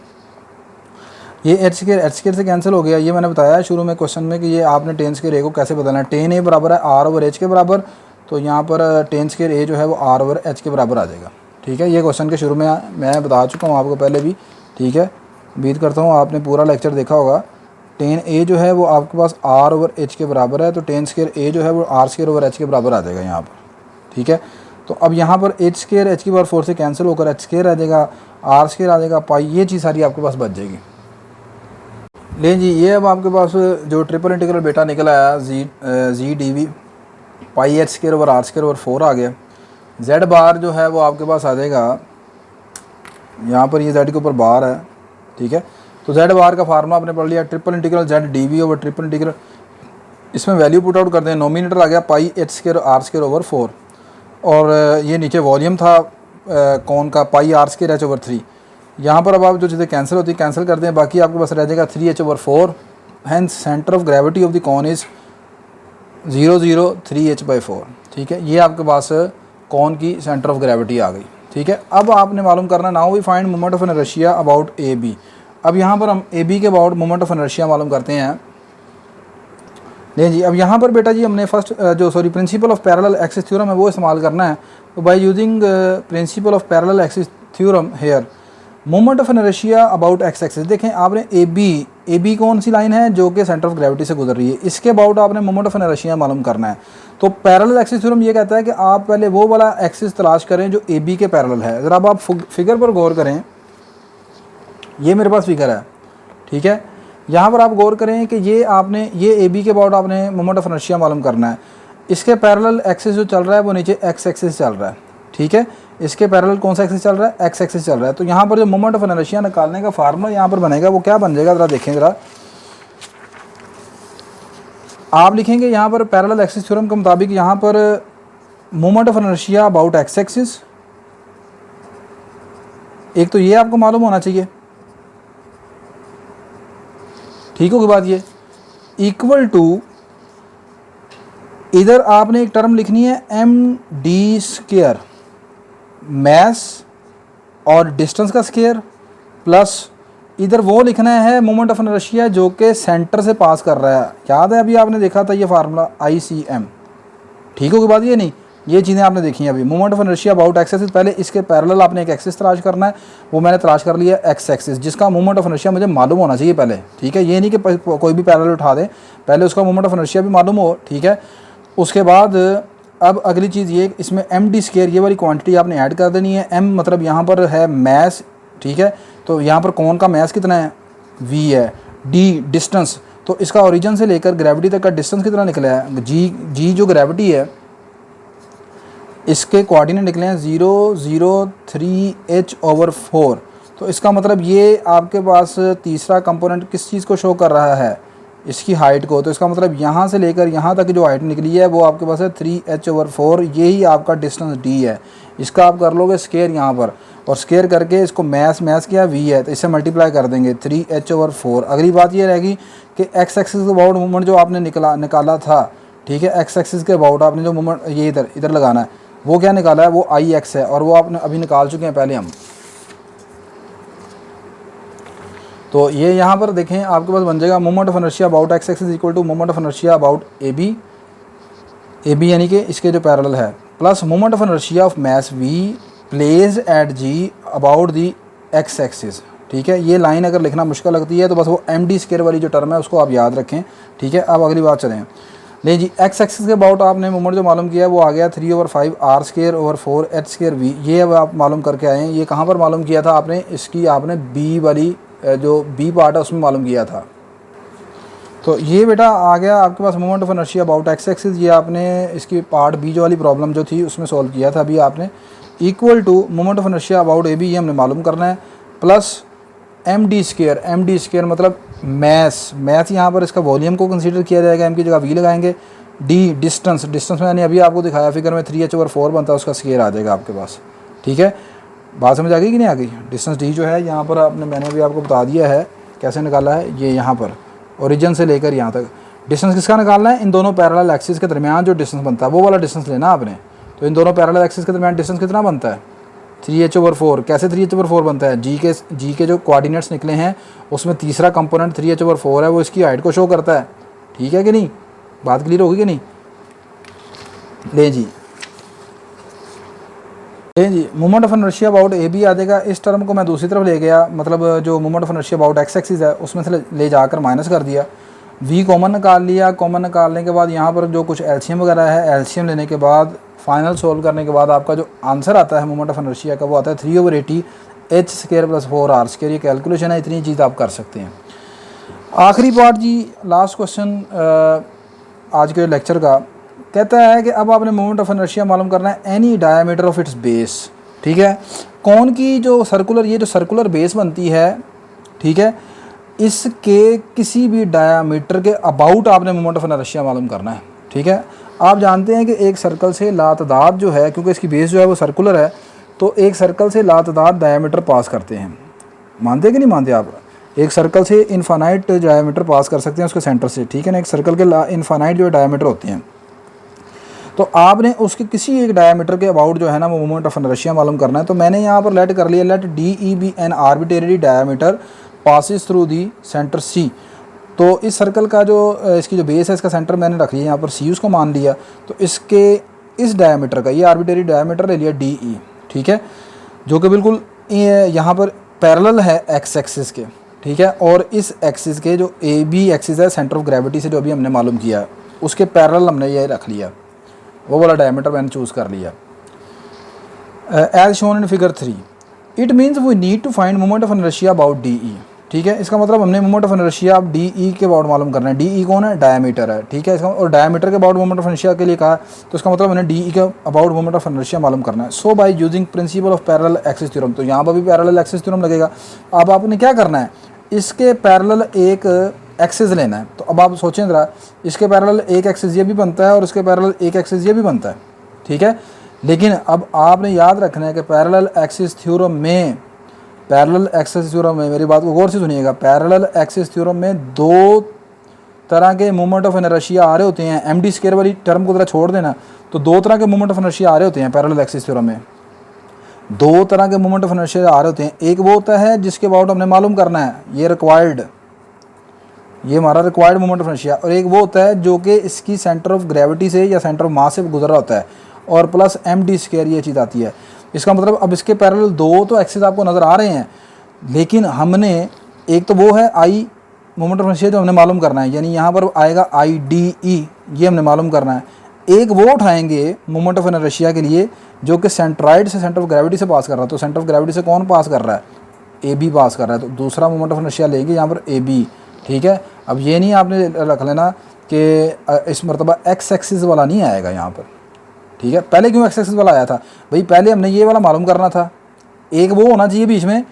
ये एच स्क्वायर से कैंसिल हो गया। ये मैंने बताया शुरू में क्वेश्चन में कि ये आपने 10 स्क्वायर ए को कैसे बदलना है। 10 ए बराबर है आर ओवर एच के बराबर, तो यहाँ पर 10 स्क्वायर ए जो है वो आर ओवर एच के बराबर आ जाएगा। ठीक है, ये क्वेश्चन के शुरू में मैं बता चुका हूँ आपको पहले भी। ठीक है, उम्मीद करता हूँ आपने पूरा लेक्चर देखा होगा। 10 ए जो है वो आपके पास आर ओवर एच के बराबर है, तो 10 स्क्वायर ए जो है वो आर स्क्वायर ओवर एच के बराबर आ जाएगा यहाँ पर। ठीक है, तो अब यहाँ पर एच स्क्वायर एच की पावर 4 से कैंसिल होकर एच स्क्वायर आ जाएगा, आर स्क्वायर आ जाएगा, पाई, ये चीज़ सारी आपके पास बच जाएगी। लें जी, ये अब आपके पास जो ट्रिपल इंटीग्रल बेटा निकला है G D V pi H square over R square over 4 आ गया। जेड बार जो है वो आपके पास आ जाएगा, यहाँ पर ये जेड के ऊपर बार है। ठीक है, तो जेड बार का फार्मूला आपने पढ़ लिया, triple integral Z D we over triple integral, इसमें वैल्यू पुट आउट कर दें, नोमिनेटर आ गया pi H square r square over 4, और ये नीचे वॉल्यूम था कौन का pi r square h over 3। यहाँ पर अब आप जो चीज़ें कैंसिल होती है कैंसिल कर दें, बाकी आपके पास रह जाएगा 3h over 4। Hence centre of gravity of the cone is 0 0 3h/4। ठीक है, ये आपके पास कॉन की सेंटर ऑफ ग्रेविटी आ गई। ठीक है, अब आपने मालूम करना, now we find moment of inertia about A B. अब यहाँ पर हम ए बी के अबाउट मोमेंट ऑफ इनर्शिया मालूम करते हैं। नहीं जी, अब यहाँ पर बेटा जी हमने principle of parallel axis theorem है वो इस्तेमाल करना है। तो by using principle of parallel axis theorem here moment of inertia about x axis, देखें आपने ए बी कौन सी लाइन है जो कि सेंटर ऑफ ग्रेविटी से गुजर रही है, इसके अबाउट आपने मोमेंट ऑफ इनर्शिया मालूम करना है। तो पैरेलल एक्सिस थ्योरम ये कहता है कि आप पहले वो वाला एक्सिस तलाश करें जो ए बी के पैरेलल है। ज़रा अब आप फिगर पर गौर करें, ये मेरे पास फिगर है। ठीक है, यहाँ पर आप गौर करें कि ये ए बी के अबाउट आपने मोमेंट ऑफ इनर्शिया मालूम करना है। इसके पैरेलल एक्सिस जो चल रहा है वो नीचे एक्स एक्सिस चल रहा है। ठीक है, इसके पैरेलल कौन सा एक्सिस चल रहा है, एक्स एक्सिस चल रहा है। तो यहाँ पर जो मोमेंट ऑफ इनर्शिया निकालने का फार्मूला यहाँ पर बनेगा वो क्या बन जाएगा, ज़रा देखें ज़रा। आप लिखेंगे यहाँ पर पैरेलल एक्सिस थ्योरम के मुताबिक यहाँ पर moment of inertia about x axis, एक तो ये आपको मालूम होना चाहिए, ठीक होगी बात ये, इक्वल टू इधर आपने एक टर्म लिखनी है एम डी स्क्वायर, मैस और डिस्टेंस का स्क्वायर, प्लस इधर वो लिखना है मोमेंट ऑफ इनर्शिया जो कि सेंटर से पास कर रहा है। याद है अभी आपने देखा था ये फार्मूला ICM, ठीक होगी बात ये नहीं, ये चीज़ें आपने देखी हैं अभी। Moment of inertia about x axis, पहले इसके पैरेलल आपने एक एक्सिस तलाश करना है, वो मैंने तलाश कर लिया एक्स एक्सिस, जिसका मोमेंट ऑफ इनर्शिया मुझे मालूम होना चाहिए पहले, ठीक है। ये नहीं कि कोई भी पैरेलल उठा दे, पहले उसका मोमेंट ऑफ इनर्शिया भी मालूम हो, ठीक है। उसके बाद अब अगली चीज़ ये, इसमें एम डी स्क्वायर ये वाली क्वांटिटी आपने ऐड कर देनी है। एम मतलब यहाँ पर है मैस, ठीक है, तो यहाँ पर कौन का मैस कितना है, v है। डी डिस्टेंस, तो इसका ओरिजिन से लेकर ग्रेविटी तक का डिस्टेंस कितना निकला है, जी जो ग्रेविटी है इसके कोऑर्डिनेट निकले हैं 003h/4, तो इसका मतलब ये आपके पास तीसरा कंपोनेंट किस चीज़ को शो कर रहा है, इसकी हाइट को। तो इसका मतलब यहाँ से लेकर यहाँ तक जो हाइट निकली है वो आपके पास है 3h/4, यही आपका डिस्टेंस d है। इसका आप कर लोगे स्क्वायर यहाँ पर, और स्क्वायर करके इसको मैस किया v है, तो इससे मल्टीप्लाई कर देंगे 3h/4। अगली बात ये रहेगी कि एक्स एक्सिस के अबाउट मूवमेंट जो आपने निकाला था, ठीक है, एक्स एक्सिस के अबाउट आपने जो मूवमेंट ये इधर लगाना है, वो क्या निकाला है, वो IX है, और वो आपने अभी निकाल चुके हैं पहले हम। तो ये यहाँ पर देखें आपके पास बन जाएगा moment of inertia about x axis equal to moment of inertia about AB यानी कि इसके जो पैरेलल है, plus moment of inertia of mass V place at G about the x axis, ठीक है। ये लाइन अगर लिखना मुश्किल लगती है तो बस वो MD स्क्वायर वाली जो टर्म है उसको आप याद रखें, ठीक है। अब अगली बात चलें, नहीं जी, एक्स एक्सिस के अबाउट आपने मोमेंट जो मालूम किया है वो आ गया 3/5r²/4h²v, ये अब आप मालूम करके आए हैं। ये कहाँ पर मालूम किया था आपने, इसकी आपने बी वाली जो बी पार्ट है उसमें मालूम किया था। तो ये बेटा आ गया आपके पास moment of inertia about x axis, ये आपने इसकी पार्ट बी जो वाली प्रॉब्लम जो थी उसमें सॉल्व किया था अभी आपने, equal to moment of inertia about AB ये हमने मालूम करना है, प्लस MD स्क्वायर मतलब मैथ यहाँ पर इसका वॉल्यूम को कंसीडर किया जाएगा, m की जगह v लगाएंगे। डी डिस्टेंस मैंने अभी आपको दिखाया फिगर में 3h/4 बनता है, उसका स्क्वायर आ जाएगा आपके पास, ठीक है। बात समझ आ गई कि नहीं आ गई। डिस्टेंस d जो है यहाँ पर मैंने अभी आपको बता दिया है कैसे निकाला है, ये यहाँ पर ओरिजिन से लेकर यहाँ तक डिस्टेंस किसका निकालना है, इन दोनों पैरेलल एक्सिस के दरमियान जो डिस्टेंस बनता है वो वाला डिस्टेंस लेना आपने। तो इन दोनों पैरेलल एक्सिस के दरमियान डिस्टेंस कितना बनता है, 3h/4। कैसे 3h/4 बनता है, जी के जो कोऑर्डिनेट्स निकले हैं उसमें तीसरा कंपोनेंट 3h/4 है, वो इसकी हाइट को शो करता है, ठीक है कि नहीं, बात क्लियर होगी कि नहीं। ले जी moment of inertia about AB आ जाएगा। इस टर्म को मैं दूसरी तरफ ले गया, मतलब जो moment of inertia about x axis है उसमें से ले जाकर माइनस कर दिया, V कॉमन निकाल लिया। कॉमन निकालने के बाद यहाँ पर जो कुछ LCM वगैरह है, LCM लेने के बाद फाइनल सोल्व करने के बाद आपका जो आंसर आता है मोमेंट ऑफ इनर्शिया का वो आता है 3/80h² + 4r²। ये कैलकुलेशन है, इतनी चीज़ आप कर सकते हैं। आखिरी पार्ट जी, लास्ट क्वेश्चन आज के लेक्चर का, कहता है कि अब आपने मोमेंट ऑफ इनर्शिया मालूम करना है any diameter of its base, ठीक है। कौन की जो सर्कुलर बेस बनती है, ठीक है, इसके किसी भी डायमीटर के अबाउट आपने मोमेंट ऑफ इनर्शिया मालूम करना है, ठीक है। आप जानते हैं कि एक सर्कल से लातदाद जो है, क्योंकि इसकी बेस जो है वो सर्कुलर है, तो एक सर्कल से लातदाद डायमीटर पास करते हैं। मानते हैं कि नहीं मानते आप, एक सर्कल से इनफाइनाइट डायमीटर पास कर सकते हैं उसके सेंटर से, ठीक है ना। एक सर्कल के इनफाइनाइट जो डायमीटर होते हैं, तो आपने उसके किसी एक डायमीटर के अबाउट जो है ना वो मोमेंट ऑफ इनर्शिया मालूम करना है। तो मैंने यहाँ पर लेट कर लिया, let DE be an arbitrary diameter passes through the centre C। तो इस सर्कल का जो इसकी जो बेस है इसका सेंटर मैंने रख लिया यहाँ पर C, उसको मान लिया। तो इसके इस डायमीटर का ये आर्बिट्रेरी डायमीटर ले लिया DE, ठीक है, जो कि बिल्कुल यहाँ पर पैरेलल है एक्स एक्सिस के, ठीक है। और इस एक्सिस के जो AB एक्सिस है सेंटर ऑफ ग्रेविटी से जो अभी हमने मालूम किया उसके पैरेलल हमने ये रख लिया, वो वाला डायमीटर मैंने चूज़ कर लिया। As shown in figure 3 it means we need to find moment of inertia about DE, ठीक है। इसका मतलब हमने मोमेंट ऑफ इनर्शिया अब DE के अबाउट मालूम करना है। DE कौन है, डायमीटर है, ठीक है। इसका और डायमीटर के अबाउट मोमेंट ऑफ इनर्शिया के लिए कहा, तो इसका मतलब हमने DE के अबाउट मोमेंट ऑफ इनर्शिया मालूम करना है। So by using principle of parallel axis theorem, तो यहाँ पर भी पैरेलल एक्सिस थ्योरम लगेगा। अब आपने क्या करना है, इसके पैरेलल एक एक्सिस लेना है। तो अब आप सोचें ज़रा, इसके पैरेलल एक एक्सिस ये भी बनता है और इसके पैरेलल एक एक्सिस ये भी बनता है, ठीक है। लेकिन अब आपने याद रखना है कि पैरेलल एक्सिस थ्योरम में मेरी बात को गौर से सुनिएगा, पैरेलल एक्सिस थ्योरम में दो तरह के मोमेंट ऑफ इनर्शिया आ रहे होते हैं। एम डी स्क्वायर वाली टर्म को ज़रा छोड़ देना, तो दो तरह के मोमेंट ऑफ इनर्शिया आ रहे होते हैं पैरेलल एक्सिस थ्योरम में। दो तरह के मोमेंट ऑफ इनर्शिया आ रहे होते हैं। एक वो होता है जिसके अबाउट हमने मालूम करना है, ये हमारा रिक्वायर्ड मोमेंट ऑफ इनर्शिया, और एक वो होता है जो कि इसकी सेंटर ऑफ ग्रेविटी से या सेंटर ऑफ मास से गुजर रहा होता है, और प्लस एम डी स्क्वायर ये चीज़ आती है। इसका मतलब अब इसके पैरेलल दो तो एक्सिस आपको नज़र आ रहे हैं, लेकिन हमने एक तो वो है आई मोमेंट ऑफ इनर्शिया जो हमने मालूम करना है, यानी यहाँ पर आएगा आई डी ई, ये हमने मालूम करना है। एक वो उठाएंगे मोमेंट ऑफ इनर्शिया के लिए जो कि सेंट्राइड से सेंटर ऑफ ग्रेविटी से पास कर रहा है। तो सेंटर ऑफ ग्रेविटी से कौन पास कर रहा है? ए बी पास कर रहा है। तो दूसरा मोमेंट ऑफ इनर्शिया लेंगे यहाँ पर ए बी, ठीक है। अब ये नहीं आपने रख लेना कि इस मरतबा एक्स एक्सिस वाला नहीं आएगा यहाँ पर, ठीक है। पहले क्यों एक्स एक्सिस वाला आया था भाई? पहले हमने ये वाला मालूम करना था। एक वो होना चाहिए बीच में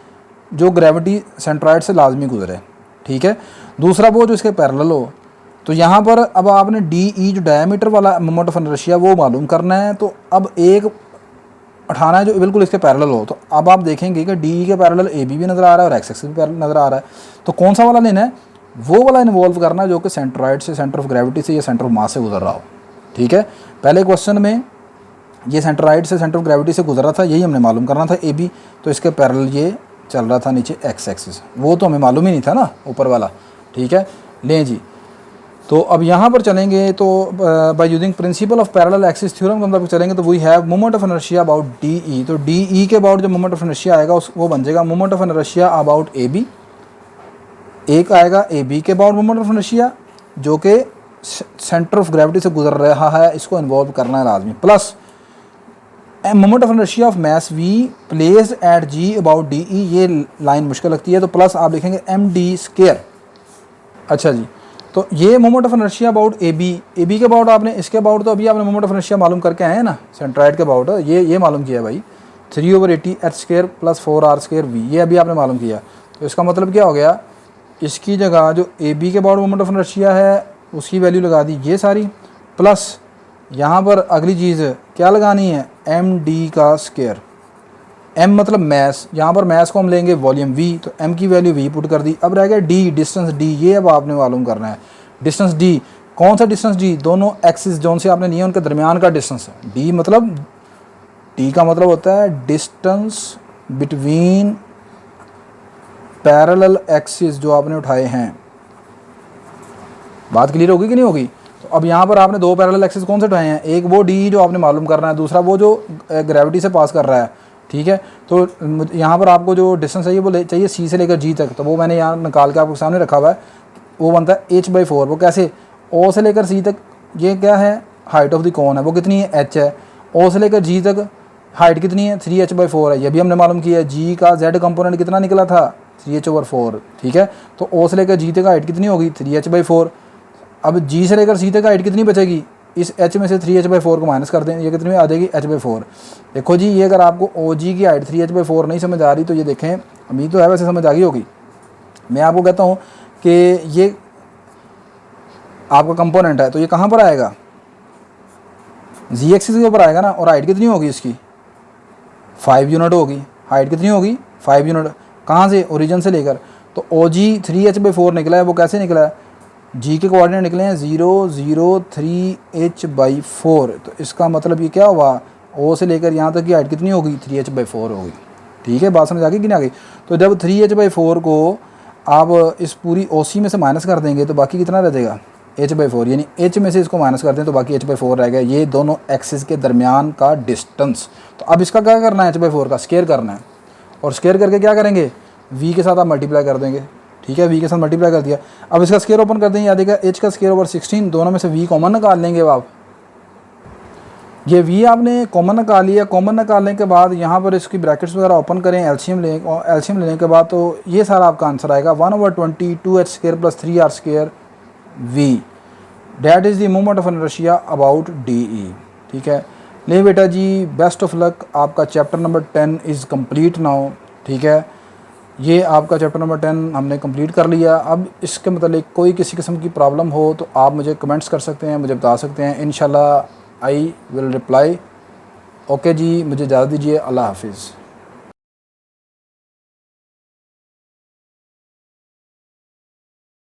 जो ग्रेविटी सेंट्राइड से लाजमी गुजरे, ठीक है। दूसरा वो जो इसके पैरेलल हो। तो यहाँ पर अब आपने डी ई जो डायमीटर वाला मोमेंट ऑफ इनर्शिया वो मालूम करना है। तो अब एक उठाना है जो बिल्कुल इसके पैरेलल हो। तो अब आप देखेंगे कि डी ई के पैरेलल ए बी भी नज़र आ रहा है और एक्स एक्सिस भी पैरेलल नज़र आ रहा है। तो कौन सा वाला लेना है? वो वाला इन्वॉल्व करना है जो कि सेंट्राइड से सेंटर ऑफ ग्रेविटी से या सेंटर ऑफ मास से गुजर रहा हो, ठीक है। पहले क्वेश्चन में ये सेंट्राइड से सेंटर ऑफ ग्रेविटी से गुजर रहा था, यही हमने मालूम करना था ए बी। तो इसके पैरेलल ये चल रहा था नीचे एक्स एक्सिस, वो तो हमें मालूम ही नहीं था ना ऊपर वाला, ठीक है। लें जी, तो अब यहाँ पर चलेंगे तो by using principle of parallel axis theorem के मतलब चलेंगे तो we have moment of inertia about D E. तो डी ई के अबाउट जो मोमेंट ऑफ इनर्शिया आएगा वो बन जाएगा moment of inertia about A B. एक आएगा ए बी के अबाउट मोमेंट ऑफ इनर्शिया जो कि सेंटर ऑफ ग्रेविटी से गुजर रहा है, इसको इन्वॉल्व करना है लाजमी, plus moment of inertia of mass V placed at G about D E. ये लाइन मुश्किल लगती है, तो प्लस आप लिखेंगे एम डी स्क्वायर। अच्छा जी, तो ये moment of inertia about A B के अबाउट आपने, इसके अबाउट तो अभी आपने मोमेंट ऑफ इनर्शिया मालूम करके आए हैं ना, सेंट्राइड के अबाउट ये मालूम किया भाई, 3/80 H square plus 4r square V, ये अभी आपने मालूम किया। तो इसका मतलब क्या हो गया, इसकी जगह जो ए बी के अबाउट मोमेंट ऑफ इनर्शिया है उसकी वैल्यू लगा दी ये सारी, प्लस यहाँ पर अगली चीज़ क्या लगानी है, एम डी का स्क्वायर। एम मतलब मैस, यहाँ पर मैस को हम लेंगे वॉल्यूम वी, तो एम की वैल्यू वी पुट कर दी। अब रह गया डी, डिस्टेंस डी, ये अब आपने मालूम करना है। डिस्टेंस डी, कौन सा डिस्टेंस डी? दोनों एक्सिस जोन से आपने लिए उनके दरमियान का डिस्टेंस। डी मतलब, डी का मतलब होता है डिस्टेंस बिटवीन पैरेलल एक्सिस जो आपने उठाए हैं। बात क्लियर होगी कि नहीं होगी? तो अब यहाँ पर आपने दो पैरेलल एक्सिस कौन से उठाए हैं, एक वो डी जो आपने मालूम करना है, दूसरा वो जो ग्रेविटी से पास कर रहा है, ठीक है। तो यहाँ पर आपको जो डिस्टेंस चाहिए वो चाहिए सी से लेकर जी तक, तो वो मैंने यहाँ निकाल के आपके सामने रखा हुआ है। वो बनता है h/4। वो कैसे? ओ से लेकर सी तक ये क्या है, हाइट ऑफ द कोन है, वो कितनी है, h है। ओ से लेकर जी तक हाइट कितनी है, 3h/4 है, ये भी हमने मालूम किया है। जी का z कंपोनेंट कितना निकला था, 3h/4, ठीक है। तो ओ से लेकर जी तक हाइट कितनी होगी, 3h/4। अब जी से लेकर सी तक हाइट कितनी बचेगी, इस h में से 3h/4 को माइनस कर दें, ये कितनी आ जाएगी, h/4। देखो जी, ये अगर आपको ओ जी की हाइट 3h/4 नहीं समझ आ रही तो ये देखें, उम्मीद तो है वैसे समझ आ गई होगी। मैं आपको कहता हूँ कि ये आपका कंपोनेंट है, तो ये कहाँ पर आएगा, जी एक्सिस के ऊपर आएगा ना। और हाइट कितनी होगी इसकी, 5 यूनिट होगी। हाइट कितनी होगी, 5 यूनिट। कहाँ से, ओरिजिन से लेकर। तो ओ जी 3h/4 निकला है, वो कैसे निकला है, जी के कोऑर्डिनेट निकले हैं 0 0 3h/4। तो इसका मतलब ये क्या हुआ, ओ से लेकर यहाँ तक की हाइट कितनी होगी, 3h/4 होगी, ठीक है। बात समझ आ गई कि नहीं आ गई? तो जब 3h/4 को आप इस पूरी OC में से माइनस कर देंगे तो बाकी कितना रह जाएगा, h/4, यानी h में से इसको माइनस कर दें तो बाकी h/4 रह गया। ये दोनों एक्सिस के दरमियान का डिस्टेंस। तो अब इसका क्या करना है, h/4 का स्क्वायर करना है, और स्क्वायर करके क्या करेंगे, v के साथ आप मल्टीप्लाई कर देंगे, ठीक है। v के साथ मल्टीप्लाई कर दिया। अब इसका स्क्वायर ओपन कर देंगे, याद देगा h का स्क्वायर ओवर 16, दोनों में से v कॉमन निकाल लेंगे। आप ये v आपने कॉमन निकाल लिया। कॉमन निकालने के बाद यहाँ पर इसकी ब्रैकेट्स वगैरह ओपन करें, एलसीएम लेने के बाद तो ये सारा आपका आंसर आएगा 1/20 2h² + 3r² v, that is the moment of inertia about DE, ठीक है। ले बेटा जी, बेस्ट ऑफ लक, आपका chapter number 10 is complete now, ठीक है। ये आपका चैप्टर नंबर 10 हमने कंप्लीट कर लिया। अब इसके मतलब कोई किसी किस्म की प्रॉब्लम हो तो आप मुझे कमेंट्स कर सकते हैं, मुझे बता सकते हैं। इंशाल्लाह आई विल रिप्लाई। ओके जी, मुझे इजाज़त दीजिए। अल्लाह हाफिज़।